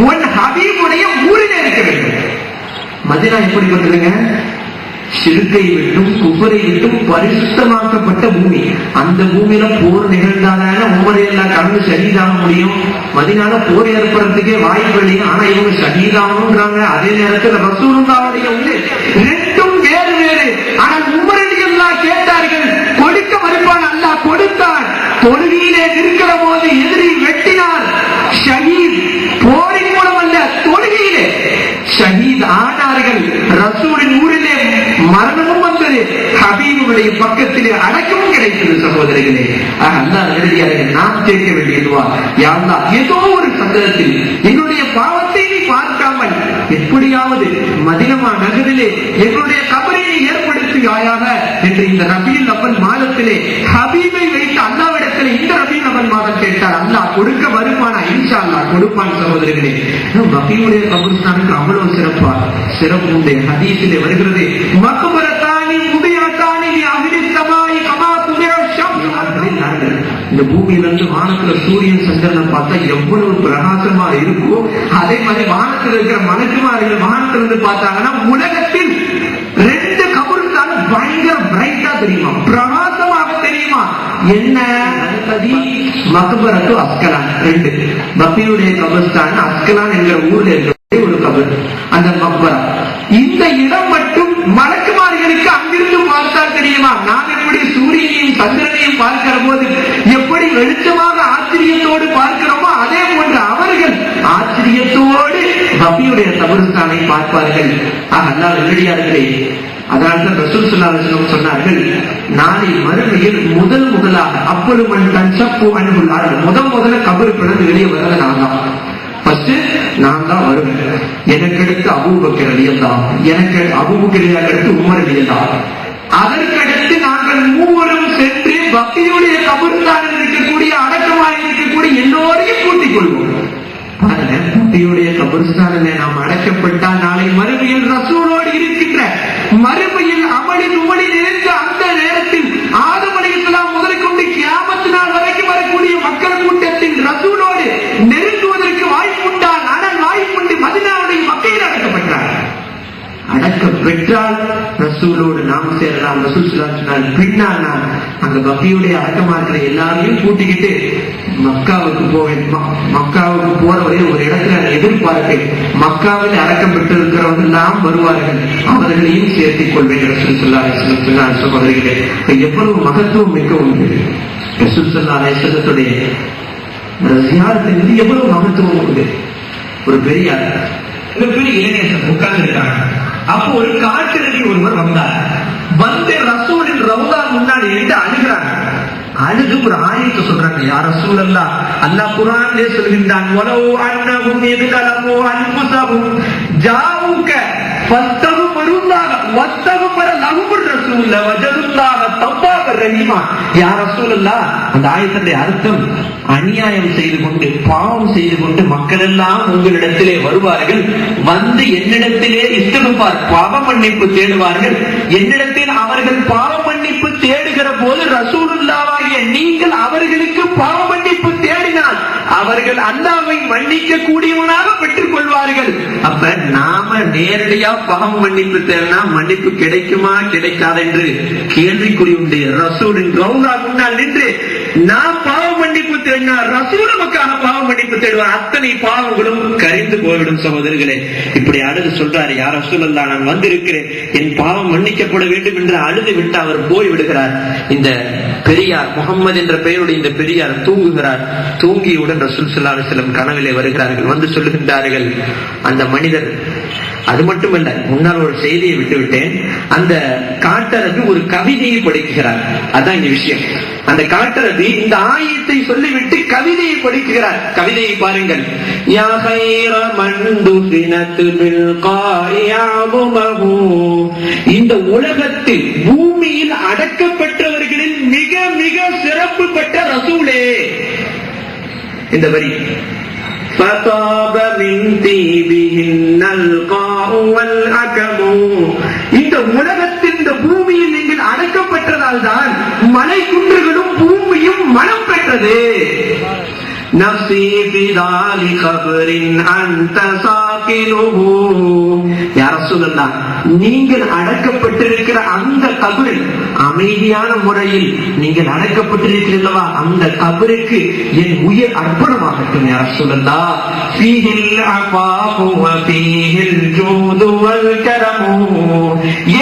உன் ஹபீபுடைய ஊரில் இருக்க வேண்டும். மதீனா எப்படிப்பட்டதுங்க? ஷிர்கை விட்டும் குஃபரை விட்டும் பரிசுத்தமாக்கப்பட்ட பூமி. அந்த பூமியில போர் நிகழ்ந்தாதான உமரையெல்லாம் கடந்து ஷஹீதாக முடியும். மதீனால போர் ஏற்படுறதுக்கே வாய்ப்பு இல்லை. ஆனா இவங்க ஷஹீதாகணும்ன்றாங்க. அதே நேரத்தில் ரசூலுல்லாஹுடைய உள்ளே ரெண்டும் வேறு வேறு. ஆனால் உமரையெல்லாம் கேட்டார்கள், கொடுக்க மறுப்பான், அல்லாஹ் கொடுத்தான். தொழுகையிலே இருக்கிற போது எதிரி வெட்டினார். ஷஹீத் போரின் மூலம் அல்ல, தொழுகையிலே ஷஹீத் ஆனார்கள். ரசூலின் ஊரிலே மரணமும் வந்தது, ஹபீபுடைய பக்கத்திலே அடக்கமும் கிடைத்தது. சகோதரிகளே, அல்லாஹ் நேரடியாக நாம் கேட்க வேண்டியதுவா, யா அல்லாஹ், ஏதோ ஒரு சந்தர்ப்பத்தில் எங்களுடைய பாவத்தை நீ பார்க்காமல் எப்படியாவது மதீனா நகரிலே எங்களுடைய கபரை ஏற்படுத்துவாயாக என்று இந்த ரபியுல் அவ்வல் மாதத்திலே ஹபீபை வைத்து அல்லாஹ்விடத்திலே இந்த ரபியுல் அவ்வல் மாதம் கேட்டார். அல்லாஹ் கொடுக்க வருமானா? இன்ஷா அல்லாஹ் கொடுப்பான். சகோதரர்களே, ரபியுடைய கபர்ஸ்தானுக்கு அவ்வளவு சிறப்பு உண்டு. ஹதீஸிலே வருகிறது, மக்பரத்தானி முபியத்தானி அஹ்லி ஸமாஇ கமா துபிய ஷம்ஸ். இந்த பூமியிலிருந்து வானத்துல சூரியன் சந்திரனை பார்த்தா எவ்வளவு பிரகாசமா இருக்கும், அதே மாதிரி வானத்தில் இருக்கிற மலக்குமார்கள் வானத்திலிருந்து பார்த்தாங்கன்னா உலகத்தில் 2 கபர்ஸ்தான் பயங்கர பிரைட்டா தெரியுமா, பிரகாசமாக தெரியுமா. என்ன? மக்பரத்து அஸ்கலான் 2. பக்தியுடைய கபர்ஸ்தான் அஸ்கலான் என்கிற ஊர்ல இருக்கிற ஒரு கபர், அந்த மக்பரா. இந்த இடம் மட்டும் மலக்குமார்களுக்கு அங்கிருந்து பார்த்தால் தெரியுமா, நாம் எப்படி சூரியனையும் சந்திரனையும் பார்க்கிற போது எப்படி வெளிச்சமாக ஆச்சரியத்தோடு பார்க்கிறோமோ அதே போன்று அவர்கள் ஆச்சரியத்தோடு பக்தியுடைய கபர்ஸ்தானை பார்ப்பார்கள். அல்லாஹ் நல்லடியார்களே, அதனால்தான் ரசூல் ஸல்லல்லாஹு அலைஹி வஸல்லம் சொன்னார்கள், நாளை மறுமையில் முதலாக அப்பொழுது தன்சப்பு அன்ஹுல் அர்த், முதல்ல கபர் பிளந்து வெளியே வர்றது நான் தான். நான் தான் வருவேன். எனக்கு அடுத்து அபூபக்கர் ரலியல்லாஹு, எனக்கு அபூபக்கர் அடுத்து உமர் ரலியல்லாஹு, அதற்கடுத்து நாங்கள் மூவரும் சென்று பக்தியுடைய கபர்ஸ்தானில் இருக்கக்கூடிய அடக்கமாக இருக்கக்கூடிய எல்லோரையும் கூட்டிக் கொள்வோம். பக்தியுடைய கபர்ஸ்தானிலே நாம் அடக்கப்பட்டால் நாளை மறுமையில் ரசூலோடு இருக்கின்ற மறுமையில் அமளின் உமளி நிறைந்த அந்த நேரத்தில் ஆதம் அலைஹிஸ்ஸலாம் முதற்கொண்டு கியாமத் நாள் வரைக்கும் வரக்கூடிய மக்கள் கூட்டத்தில் ரசூலோடு நெருங்குவதற்கு வாய்ப்புண்டால், ஆனால் வாய்ப்புண்டு மதீனாவுடைய மக்கள் அடக்கப்பட்டார். அடக்கம் பெற்றால் ரசூலோடு நாம் சேரலாம். ரசூல் ஸல்லல்லாஹு அலைஹி வஸல்லம் பின்னால் நான் அங்க பக்தியுடைய அடக்கமா இருக்கிற எல்லாரையும் கூட்டிக்கிட்டு மக்காவுக்கு போவேன். மக்காவுக்கு போற வரை ஒரு இடத்துல எதிர்பார்ப்பேன். மக்காவில் அடக்கம் பெற்று இருக்கிறவர்கள் எல்லாம் வருவார்கள், அவர்களையும் சேர்த்துக் கொள்வேன். ரசூல் ஸல்லல்லாஹு அலைஹி வஸல்லம் சகோதரிகளே, எவ்வளவு மகத்துவம் மிக்க ஒன்று ரசூல் ஸல்லல்லாஹு அலைஹி வஸல்லத்துடைய ஜியாரத் என்பது எவ்வளவு மகத்துவம் உண்டு. ஒரு பெரிய இளைஞர் உட்கார்ந்து இருக்காங்க. அப்போ ஒரு காட்டுறவி ஒருவர் வந்தார். வந்து ரசூலின் ரவுதா முன்னாடி இருந்து அழுகிறாங்க. அழுது ஒரு ஆயத்தை சொல்றாங்க, யா ரசூலல்லாஹ், அல்லாஹ் குர்ஆனிலே சொல்கின்றான், வலவு அன்னஹும் யதலமு அன்ஃபுஸஹும் ஜாவுக ஃபஸ்தக்ஃபிருல்லாஹ வஸ்தக்ஃபர லஹுர் ரசூல் வஜதுல்லாஹ தவ்வாபர் ரஹீமா. யா ரசூலல்லாஹ், அந்த ஆயத்தினுடைய அர்த்தம், அநியாயம் செய்து கொண்டு பாவம் செய்து கொண்டு மக்கள் எல்லாம் உங்களிடத்திலே வருவார்கள், வந்து என்னிடத்திலே இஸ்திக்ஃபார் பாவ மன்னிப்பு தேடுவார்கள். என்னிடத்தில் அவர்கள் பாவ மன்னிப்பு தேடுகிற போது ரசூலுல்லாஹ்வாகிய நீங்கள் அவர்களுக்கு பாவ மன்னிப்பு தேடினால் அவர்கள் அல்லாஹ்வை மன்னிக்க கூடியவனாக பெற்றுக் கொள்வார்கள். அப்ப நாம நேரடியா பாவ மன்னிப்பு தேடினா மன்னிப்பு கிடைக்குமா கிடைக்காது என்று கேள்விக்குறியுடைய ரசூலின் ரவுலா முன்னால் நின்று நாம் பாவ மன்னிப்பு தேடினார், ரசூல் நமக்காக பாவ மன்னிப்பு தேடுவார், அத்தனை பாவங்களும் கரைந்து போய்விடும். சகோதரர்களே, இப்படி அழுது சொல்றாரு, யா ரசூலல்லாஹ், நான் வந்திருக்கிறேன், என் பாவம் மன்னிக்கப்பட வேண்டும் என்று அழுது விட்டு அவர் போய் விடுகிறார். இந்த பெரியார் முகம்மது என்ற பெயருடைய இந்த பெரியார் தூங்குகிறார். தூங்கியவுடன் ரசூல் ஸல்லல்லாஹு அலைஹி வஸல்லம் கனவிலே வருகிறார்கள். வந்து சொல்லுகின்றார்கள், அந்த மனிதர், அது மட்டுமல்ல, முன்னால் ஒரு செய்தியை விட்டுவிட்டேன், அந்த காட்டரபி ஒரு கவிதையை படிக்கிறார். அதான் இந்த விஷயம். அந்த காட்டரபி இந்த ஆயத்தை சொல்லிவிட்டு கவிதையை படிக்கிறார். கவிதையை பாருங்கள். யா கைர மன்துபினத் பில் காயிஅதுமஹு, இந்த உலகத்தில் பூமியில் அடக்கப்பட்டவர்களில் மிக மிக சிறப்பு பெற்ற ரசூலே. இந்த வரி இந்த உலகத்தில் இந்த பூமியில் நீங்கள் அடக்கப்பட்டது மலர்ந்ததால் தான் மலை குன்றுகளும் பூமியும் மனம் பெற்றது. நஃப்ஸி பிதாலி கபரின் அன்த சாகினுஹு. யா ரசூலல்லாஹ், நீங்கள் அடக்கப்பட்டிருக்கிற அந்த கபர், அமைதியான முறையில் நீங்கள் அடக்கப்பட்டிருக்கிறீர்களா, அந்த கபருக்கு என் உயிர் அர்ப்பணமாகட்டும். யா ரசூலல்லாஹ், ஃபீஹில் அஃபாஃபு வ ஃபீஹில் ஜூது வல் கரமு.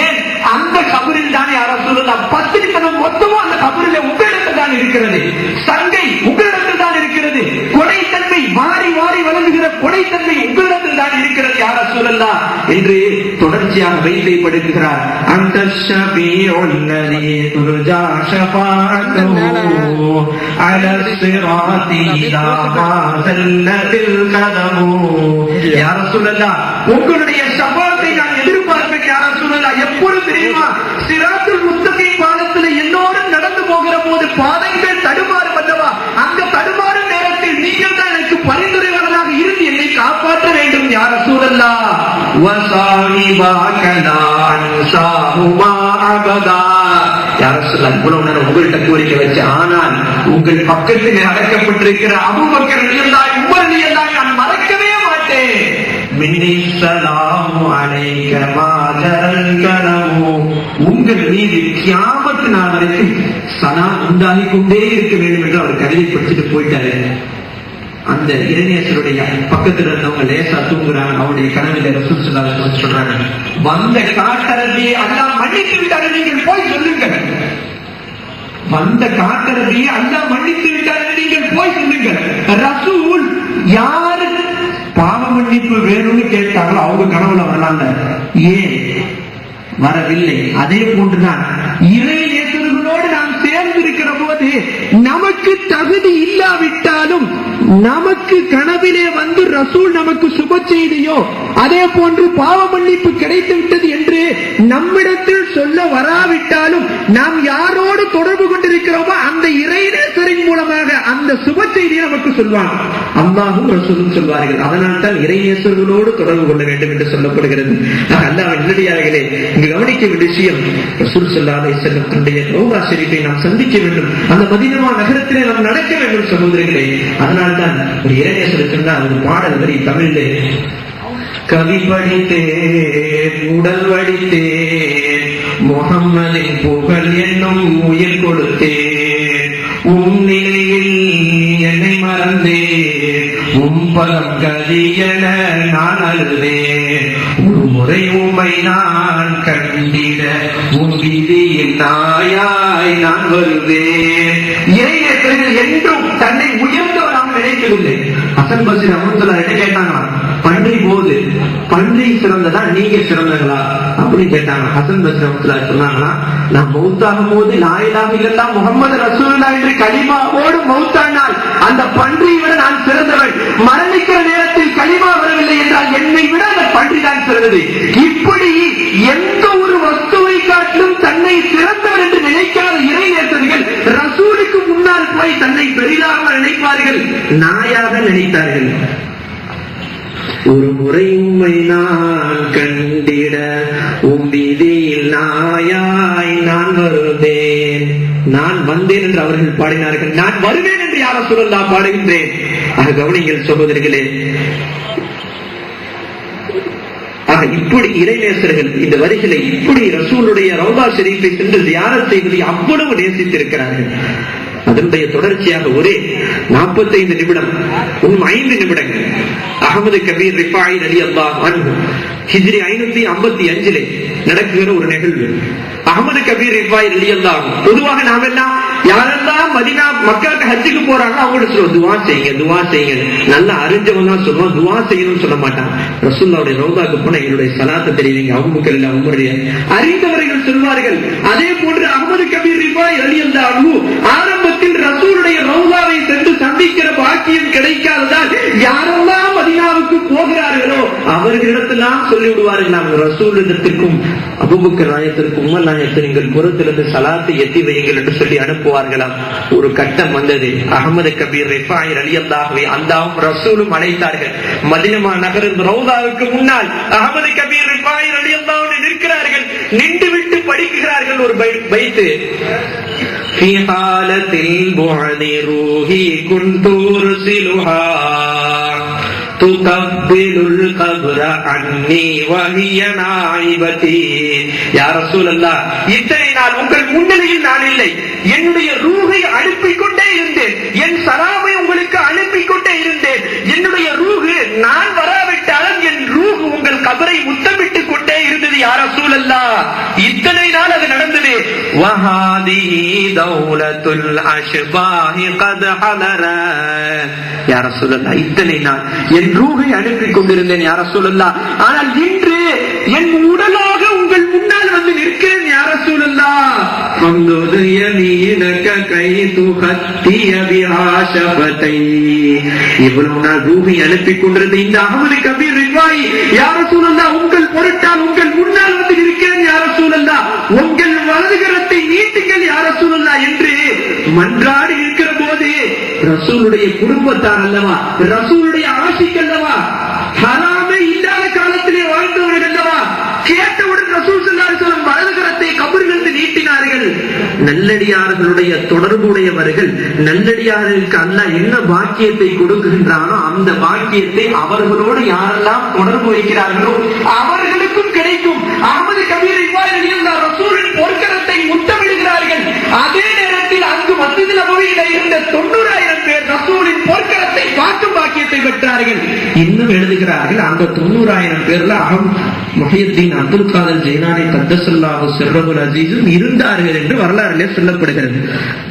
ஏன் அந்த கபரில் தான் யா ரசூலல்லாஹ், பத்திரித்தனம் மொத்தமும் அந்த கபரில் உங்களிடத்தில் தான் இருக்கிறது. சங்கை உங்களிடத்தில் தான் இருக்கிறது. கொடைத்தன்மை, வாரி வாரி வழங்குகிற கொடைத்தன்மை உங்களிடத்தில் தான் இருக்கிறது யா ரசூலல்லாஹ் என்று தொடர்ச்சியாக வைத்தைப்படுத்துகிறார். அந்த ஷபீஉல் லதீ துர்ஜா ஷஃபாஅத்துஹு அலா ஸிராத்தி இதா மாஸல்லத்தில் கதமு. யா ரசூலல்லாஹ், உங்களுடைய ஷஃபாஅத்தை நான் எதிர்பார்க்கிறேன் யா ரசூலல்லாஹ். எப்பொழுது தெரியுமா? ஸிராத்துல் முஸ்தகீம் பாலத்தில் எல்லோரும் நடந்து போகிற போது பாதைகள் தடுமாறும் அல்லவா, அந்த தடுமாறும் நேரத்தில் நீங்கள் தான் எனக்கு பரிந்துரையாளராக இருந்து என்னை காப்பாற்ற வேண்டும் யா ரசூலல்லாஹ். வஸாஹிபாக லா அன்சாஹுமா அபதா. யா ரசூலல்லாஹ், இவ்வளவு நேரம் உங்கள்கிட்ட கோரிக்கை வச்சு, ஆனால் உங்கள் பக்கத்தில் அடக்கப்பட்டிருக்கிற அபூபக்கர் ரலியல்லாஹு அன்ஹு, உமர் ரலியல்லாஹு அன்ஹு நான் மறக்கவே மாட்டேன். மின்னி ஸலாமு அலைக மா ஜரல் கலமு. உங்கள் மீது கியாமத் நாள் வரைக்கும் சலாம் உண்டாகிக் கொண்டே இருக்க வேண்டும் என்று அவர் கருதி படிச்சுட்டு போயிட்டாரு. அந்த இறைநேசருடைய பக்கத்துல இருந்தவங்க லேசா தூங்குறாங்க. அவருடைய கனவில ரசூல் ஸல்லல்லாஹு அலைஹி வஸல்லம் சொல்றாங்க, வந்த காட்டரபியை அல்லாஹ் மன்னித்து விட்டாரு, நீங்கள் போய் சொல்லுங்கள். வந்த காட்டரபியை அல்லாஹ் மன்னித்து விட்டாரு, நீங்கள் போய் சொல்லுங்கள். ரசூல் யாரு பாவ மன்னிப்பு வேணும்னு கேட்டாங்களோ அவங்க கனவுல வரலாங்க, ஏன் வரவில்லை? அதே போன்றுதான் இறை நேசர்களோடு நாம் சேர்ந்து இருக்கிற போது நமக்கு தகுதி இல்லாவிட்டாலும் நமக்கு கனவிலே வந்து ரசூல் நமக்கு சுப செய்தியோ அதே போன்று பாவ மன்னிப்பு கிடைத்து விட்டது என்று நம்மிடத்தில் சொல்ல வராவிட்டாலும் நாம் யாரோடு தொடர்பு கொண்டிருக்கிறோமோ அந்த இறைநேசரின் மூலமாக அந்த சுப செய்தியை நமக்கு சொல்வாங்க. அல்லாஹ்வும் ரசூலும் சொல்வார்கள். அதனால் தான் இறைநேசர்களோடு தொடர்பு கொள்ள வேண்டும் என்று சொல்லப்படுகிறது. அல்லாஹ்வின் நல்லடியார்களே, இங்கு கவனிக்க வேண்டிய விஷயம், ரசூல் ஸல்லல்லாஹு அலைஹி வஸல்லம் தன்னுடைய ரௌதா ஷரீஃபை நாம் சந்திக்க வேண்டும், அந்த மதீனா நகரத்திலே நாம் நடக்க வேண்டும் சகோதரர்களே. அதனால் தான் ஒரு இறைநேசருக்கு ஒரு பாடல் வரி தமிழிலே, கவி படித்தேன் உடல் வடித்தேன் முஹம்மதின் புகழ் என்னும் உயிர் கொடுத்தேன், உம் நிலையில் என்னை மறந்தேன், உம் பலம் கதியென நான் அழுதேன், ஒரு முறை உம்மை நான் கண்டிட உம் விதியில் நாயாய் நான் வருவேன். இறைநேசர்கள் என்றும் தன்னை உயர்ந்தவராக நினைக்கவில்லை. ஹசன் பஸ்ரி ரஹ்மத்துல்லாஹி அலைஹி கேட்டாங்களா, பன்றி போது பன்றி சிறந்ததா நீங்க சிறந்தங்களா அப்படின்னு கேட்டாங்க. ஹசன் பஸ்ரி ரஹ்மத்துல்லாஹி சொன்னாங்களா, நான் மௌத்தாகும் போது லா இலாஹ இல்லல்லாஹ் முஹம்மது ரசூலுல்லாஹ் என்று கலிமாவோடு மௌத்தானால் அந்த பன்றியை விட நான் சிறந்தவன். மரணிக்கிற நேரத்தில் கலிமா வரவில்லை என்றால் என்னை விட அந்த பன்றி தான் சிறந்தது. இப்படி எந்த ஒரு வஸ்துவை காட்டிலும் தன்னை சிறந்தவர் என்று நினைக்காத இறைநேசர்கள் ரசூலுக்கு முன்னால் போய் தன்னை பெரிதாக நினைப்பார்கள், நாயாக நினைத்தார்கள். ஒரு முறை உம்மை நான் கண்டிட உம் விதியில் நாயாய் நான் வருவேன். நான் வந்தேன் என்று அவர்கள் பாடினார்கள், நான் வருவேன் என்று யார சொல்லா பாடுகின்றேன். ஆக கவனிங்கள் சகோதரிகளே, இப்படி இறைநேசர்கள் இந்த வரிகளை இப்படி ரசூலுடைய ரௌதா ஷரீஃபை சென்று தியானம் செய்வதை அவ்வளவு நேசித்திருக்கிறார்கள். அதனுடைய தொடர்ச்சியாக ஒரே 45 நிமிடம் 5 நிமிடங்கள் அஹமது கபீர் ரிஃபாயி ரலியல்லாஹு அன்ஹு ஹிஜ்ரி 555 நடக்குகிற ஒரு நிகழ்வு. அஹமது கபீர் ரிஃபாயி ரலியல்லாஹு அன்ஹு, பொதுவாக நாம் எல்லாம் யாரெல்லாம் மதீனா மக்காவுக்கு ஹஜ்ஜுக்கு போறாங்க அவங்களுக்கு சொல்லுவோம், துவா செய்யுங்க துவா செய்யுங்க. நல்லா அறிஞ்சவங்க தான் சொல்லுவோம், துவா செய்யணும்னு சொல்ல மாட்டாங்க. ரசூலுல்லாஹ்வுடைய ரௌதாக்கு போன எங்களுடைய சலாத்தை தெரிவிங்க, அபூபக்கர் இல்ல உமருடைய அறிந்தவர்கள் சொல்வார்கள். அதே போன்று அஹமது கபீர் ரிஃபாயி ரலியல்லாஹு அன்ஹு ஆரம்பத்தில் ரசூலுடைய ரௌதாவை சென்று சந்திக்கிற பாக்கியம் கிடைக்காததால் யாரெல்லாம் மதீனாவுக்கு போகிறார்களோ அவர்களிடத்தெல்லாம் சொல்லி விடுவார்கள், நாங்கள் ரசூலிடத்திற்கும் அபூபக்கர் நாயகத்திற்கும் உமர் நாயகத்திற்கு நீங்கள் புறத்திலிருந்து சலாத்தை எத்தி வையுங்கள் என்று சொல்லி அனுப்புவார்களாம். ஒரு கட்டம் வந்தது, அஹமது கபீர் ரிஃபாயி ரலியல்லாஹு அல்லாஹ்வும் ரசூலும் அழைத்தார்கள். மதீனா நகரின் ரௌதாவுக்கு முன்னால் அஹமது கபீர் ரிஃபாயி ரலியல்லாஹு நிற்கிறார்கள். நின்று விட்டு படிக்கிறார்கள். சொன்னார்கள் ஒரு பைத்து, في حالة البعد روحي كنت أرسلها تقبل القبر عني وهي نائبتي. يا رسول الله, இத்தனை நாள் உங்கள் முன்னிலையில் நான் இல்லை, என்னுடைய ரூஹை அனுப்பிக் கொண்டே இருந்தேன், என் சலாமை உங்களுக்கு அனுப்பிக் கொண்டே இருந்தேன். என்னுடைய ரூஹு நான் வராவிட்டாலும் என் ரூஹு உங்கள் கபரை முத்தமிட்டுக் கொண்டே இருந்தது. யா ரசூல் அல்லாஹ், இத்தனை நாள் அது நடந்தது. வஹாதிஹி தௌலத்துல் அஷ்பாஹி கத் ஹலரா. யா ரசூல் அல்லாஹ், இத்தனை நாள் என் ரூஹை அனுப்பிக் கொண்டிருந்தேன் யா ரசூல் அல்லாஹ், ஆனால் இன்று என் உடலாக உங்கள் முன்னால் வந்து நிற்கிறேன் யா ரசூல் அல்லாஹ். இவ்வளவு நாள் ரூஹை அனுப்பிக் கொண்டிருந்த இந்த அஹ்மது கபீர் ரிஃபாயி, யா ரசூல் அல்லாஹ், உங்கள் பொருட்டால் உங்கள் முன்னால் வந்து நிற்கிறேன் யா ரசூல் அல்லாஹ், உங்கள் வலதுகரத்தை நீட்டுங்கள் யா ரசூல் அல்லாஹ் என்று மன்றாடி இருக்கிற போது, ரசூலுடைய குடும்பத்தார் அல்லவா, ரசூலுடைய ஆசிக் அல்லவா, ஹராமே இல்லாத காலத்திலே வாழ்ந்தவர்கள் அல்லவா, கேட்டவுடன் ரசூல் ஸல்லல்லாஹு அலைஹி வஸல்லம் வலதுகரத்தை கபரிலிருந்து நீட்டினார்கள். நல்லடியார்களுடைய தொடர்புடையவர்கள், நல்லடியார்களுக்கு அல்லாஹ் என்ன பாக்கியத்தை கொடுக்கின்றானோ அந்த பாக்கியத்தை அவர்களோடு யாரெல்லாம் தொடர்பு வைக்கிறார்களோ அவர்களுக்கும் கிடைக்கும். அஹ்மது கபீர் ரிஃபாயி ரலியல்லாஹு அன்ஹு ரசூலின் பொற்கரத்தை முத்தமிடுகிறார்கள். அதே நேரத்தில் அங்கு மஸ்ஜிதுல் நபவியில இருந்த 90,000 பேர் ரசூலின் பொற்கரத்தை பார்க்கும் பாக்கியத்தை பெற்றார்கள். இன்னும் எழுதுகிறார்கள், அந்த 90,000 பேர்ல முஹியுத்தீன் அப்துல் காதர் ஜைலானி கத்தஸல்லாஹு சிர்ரஹுல் அஸீஸும் இருந்தார்கள் என்று வரலாறுல சொல்லப்படுகிறது.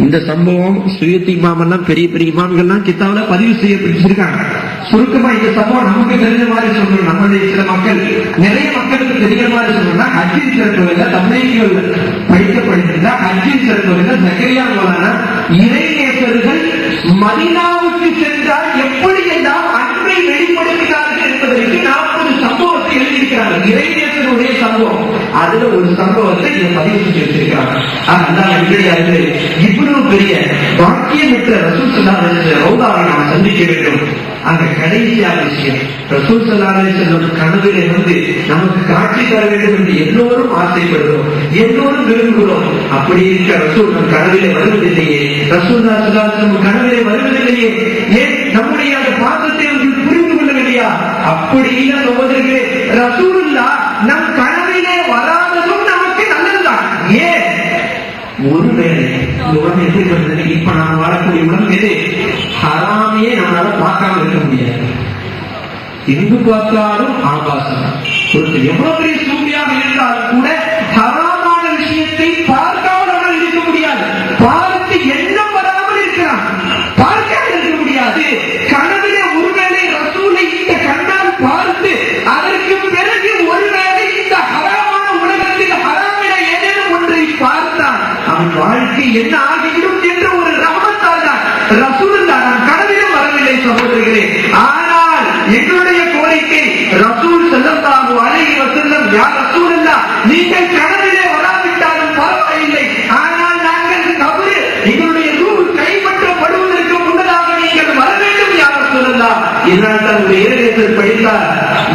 இந்த சம்பவம் சுயத் இமாம் எல்லாம் பெரிய பெரிய இமாம்கள்லாம் கிதாபுல பதிவு செய்யப்பட்டிருக்காங்க. சுருக்கமா இந்த சம்பவம் நமக்கு தெரிஞ்ச மாதிரி சொல்லணும். நம்மளுடைய சில மக்கள், நிறைய மக்களுக்கு தெரிஞ்ச மாதிரி சொல்லணும்னா, ஹஜ்ஜின் சிறப்புகளில் தமிழர்கள் படிக்கப்படுகின்ற ஹஜ்ஜின் சிறப்புகளில் ஜக்கரியா மௌலானா இறைநேசர்கள் மதீனாவுக்கு சென்றால் எப்படியெல்லாம் அன்பை வெளிப்படுத்தினார்கள் என்பதற்கு 40 சம்பவத்தை எழுதியிருக்கிறார்கள். இறைநேசருடைய சம்பவம், அதுல ஒரு சம்பவத்தை இதை பதிவு செஞ்சு வச்சிருக்கிறாங்க. இவ்வளவு பெரிய பாக்கியமற்ற ரசூல் ஸல்லல்லாஹு அலைஹி வஸல்லம் ரௌதாவை நாம் சந்திக்க வேண்டும். அந்த கடைசியான விஷயம், ரசூல் ஸல்லல்லாஹு அலைஹி வஸல்லம் கனவிலே வந்து நமக்கு காட்சி தர வேண்டும் என்று எல்லோரும் ஆசைப்படுகிறோம், எல்லோரும் விரும்புகிறோம். அப்படி இருக்க ரசூல் நம் கனவிலே வருவதில்லையே, ரசூலுல்லாஹி ஸல்லல்லாஹு அலைஹி வஸல்லம் கனவிலே வருவதில்லையே, ஏன் நம்முடைய அந்த பாசத்தை புரிந்து கொள்ளவில்லையா? அப்படி இல்லை சகோதரர்களே, ரசூலுல்லாஹ் நம் கனவிலே வராததும் நமக்கு நல்லதுதான். ஏன்? ஒருவேளை உலகம் எப்படி பண்றது, இப்ப நான் வாழக்கூடிய உலகம் எது, ஹராமையே நம்மளால பார்க்காம இருக்க முடியாது. எங்கு பார்த்தாலும் ஆபாசம். ஒருத்தர் எவ்வளவு பெரிய சூழ்நிலையாக இருந்தாலும் கூட ஹராமான விஷயத்தை பார்க்காமல் இருக்க முடியாது. பார்த்து எண்ணம் வராமல் இருக்கலாம், பார்க்காமல் இருக்க முடியாது. கனவிலே ஒருவேளை ரசூலை இந்த கண்ணால் பார்த்து அதற்கு பிறகு ஒருவேளை இந்த ஹராமான உலகத்தில் ஹராமில ஏதேனும் ஒன்றை பார்த்தான், அவன் வாழ்க்கை என்ன ஆகிவிடும் என்ற ஒரு ரஹமத்தால் தான் ரசூலுல்லாஹ் நாம் கனவிலும் வரவில்லை சகோதரர்களே. ஆனால் எங்களுடைய கோரிக்கை, ரசூல் ஸல்லல்லாஹு அலைஹி வஸல்லம், யா ரசூலுல்லாஹ், நீங்கள் கனவிலே வராவிட்டாலும் பரவாயில்லை, ஆனால் நாங்கள் கபர் எங்களுடைய ரூஹ் கைப்பற்றப்படுவதற்கு முன்னதாக நீங்கள் வர வேண்டும் யா ரசூலுல்லாஹ். இதனால் தான் ஒரு இறைநேசர் படித்தார்,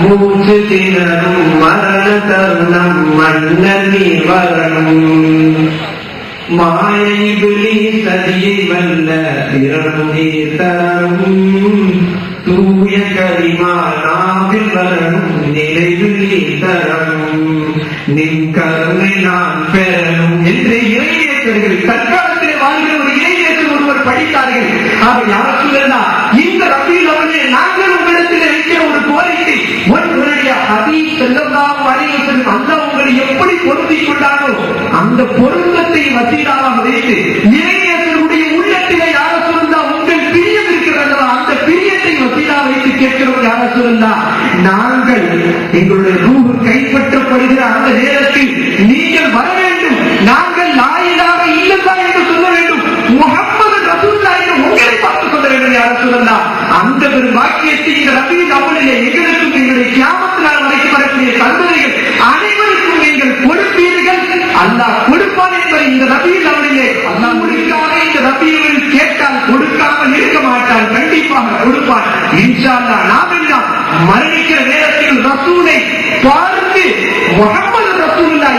மூச்சு திணறும் மரண தருணம் மன்னனி வரணும், மாயை விழி சதியை வல்ல பிறனுடைய தரும், தூய கரிமா நாவில் வரணும் நிலைவிழி தரணும், நின் கருணை நான் பெறணும் என்று இறைநேசர்கள் தற்காலத்திலே வாழ்கிற ஒரு இறைநேசர் ஒருவர் படித்தார்கள். இந்த ரபியுல் அவர்களே, நாங்கள் உங்களிடத்தில் வைக்கிற ஒரு கோரிக்கை, உங்களுடைய ஹபீப் ஸல்லல்லாஹு அலைஹி வஸல்லம் அல்லாஹ் உங்களை எப்படி பொருந்திக் கொண்டாரோ அந்த பொருத்தத்தை வசீலாக வைத்து இறைநேசருடைய உள்ளத்திலே யா ரசூலுல்லாஹ் உங்கள் பிரியம் இருக்கிறதா, அந்த பிரியத்தை வசீலா வைத்து கேட்கிறோம் யா ரசூலுல்லாஹ். நாங்கள் எங்களுடைய ரூஹ் கைப்பற்றப்படுகிற அந்த நேரத்தில் நீங்கள் வர வேண்டும், நாங்கள் லா இலாஹ இல்லல்லாஹ் என்று சொல்ல வேண்டும், முஹம்மது ரசூலுல்லாஹ் என்று உங்களை பார்த்து சொல்ல வேண்டும் யா ரசூலுல்லாஹ். அந்த ஒரு வாக்கியத்தை இந்த ரபியுல் அவ்வலிலே எங்களுக்கும் எங்களுடைய கியாமத் நாள் வரைக்கும் வரக்கூடிய சந்ததிகள் அனைவருக்கும் நீங்கள் கொடுப்பீர்கள், அல்லாஹ் கொடுப்பார்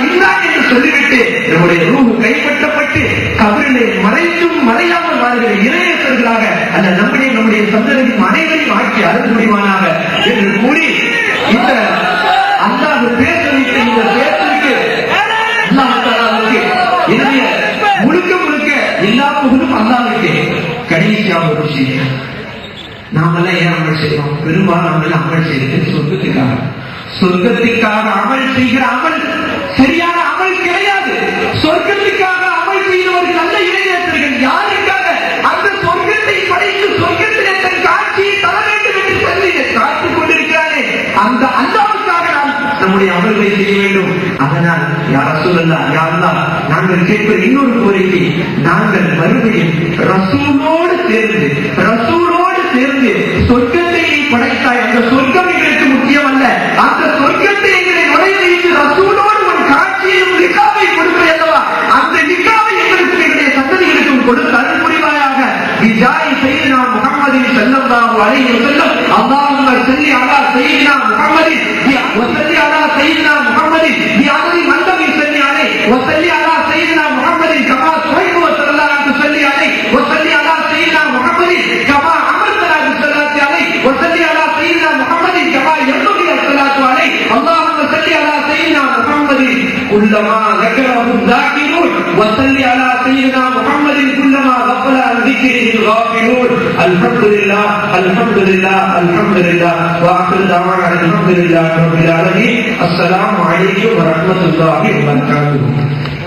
இல்லான் என்று சொல்லிவிட்டு நம்முடைய ரூஹ் கைப்பற்றப்பட்டு கபரிலே மறைந்தும் மறையாமல் வாழ்கிற இறையர்களாக அந்த நம்முடைய சந்ததியும் அனைவரையும் ஆக்கி அருள் புரிவானாக என்று கூறி இந்த அல்லாஹ் பேச வைத்த இந்த பேசுக்கு என்னுடைய முழுக்க முழுக்க எல்லா புகழும் அல்லாஹ்வுக்கே. கடைசியாக ஒரு விஷயம், நாமெல்லாம் ஏன் அமல் செய்யறோம்? பெரும்பாலும் நாமெல்லாம் அமல் செய்யறது சொர்க்கத்துக்காக அமல் செய்கிற அமல் சரியான அமல் கிடையாது. சொர்க்கத்துக்காக அமல் செய்கிறவர்கள் நல்ல இளைஞர்கள் யாருக்காக? அந்த சொர்க்கத்தை படைத்து சொர்க்கத்திலே தன் காட்சியை தர வேண்டும் என்று சொல்லி காத்துக் கொண்டிருக்கிறானே அந்த அல்லாஹ்வுக்காக நாம் நம்முடைய அமல்களை செய்ய வேண்டும். அதனால் யா ரசூலல்லாஹ், யா அல்லாஹ், நாங்கள் கேட்கிற இன்னொரு கோரிக்கை, நாங்கள் மறுபடியும் ரசூலோடு சேர்ந்து சொர்க்கத்தை படைத்தாய், அந்த சொர்க்கம் எங்களுக்கு முக்கியம் அல்ல, அந்த சொர்க்கத்தை எங்களை நுழைய வைத்து ரசூலோடு ஒரு காட்சியையும் நிக்காவை கொடுப்பது அல்லவா, அந்த நிக்காவை எங்களுக்கு எங்களுடைய சந்ததிகளுக்கும் கொடுத்து அருள் புரிவாயாக. பிஜாய் சையதுனா முஹம்மதின் ஸல்லல்லாஹு அலைஹி வஸல்லம். அல்லாஹும்ம ஸல்லி அலா சையதுனா முஹம்மதின் வ ஸல்லி அலா சையதுனா முஹம்மதின் பி அலி மந்தமி ஸல்லி அலைஹி வ ஸல்லி அலா சையதுனா முஹம்மதின் கமா ஸஹீஹு வ ஸல்லல்லாஹு அலைஹி ஸல்லி அலைஹி வ ஸல்லி அலா சையதுனா முஹம்மதின் கமா அமர்தனா பி ஸலாத்தி அலைஹி வ ஸல்லி அலா சையதுனா முஹம்மதின் கமா யன்பகி ஸலாத்து அலைஹி. அல்லாஹும்ம ஸல்லி அலா சையதுனா முஹம்மதின் குல்லமா ذكره الذاكرون وصل على سيدنا محمد كلما غفل عن ذكره الغافلون. الحمد لله الحمد لله الحمد لله واخر دعوانا الحمد لله رب العالمين. السلام عليكم ورحمة الله وبركاته.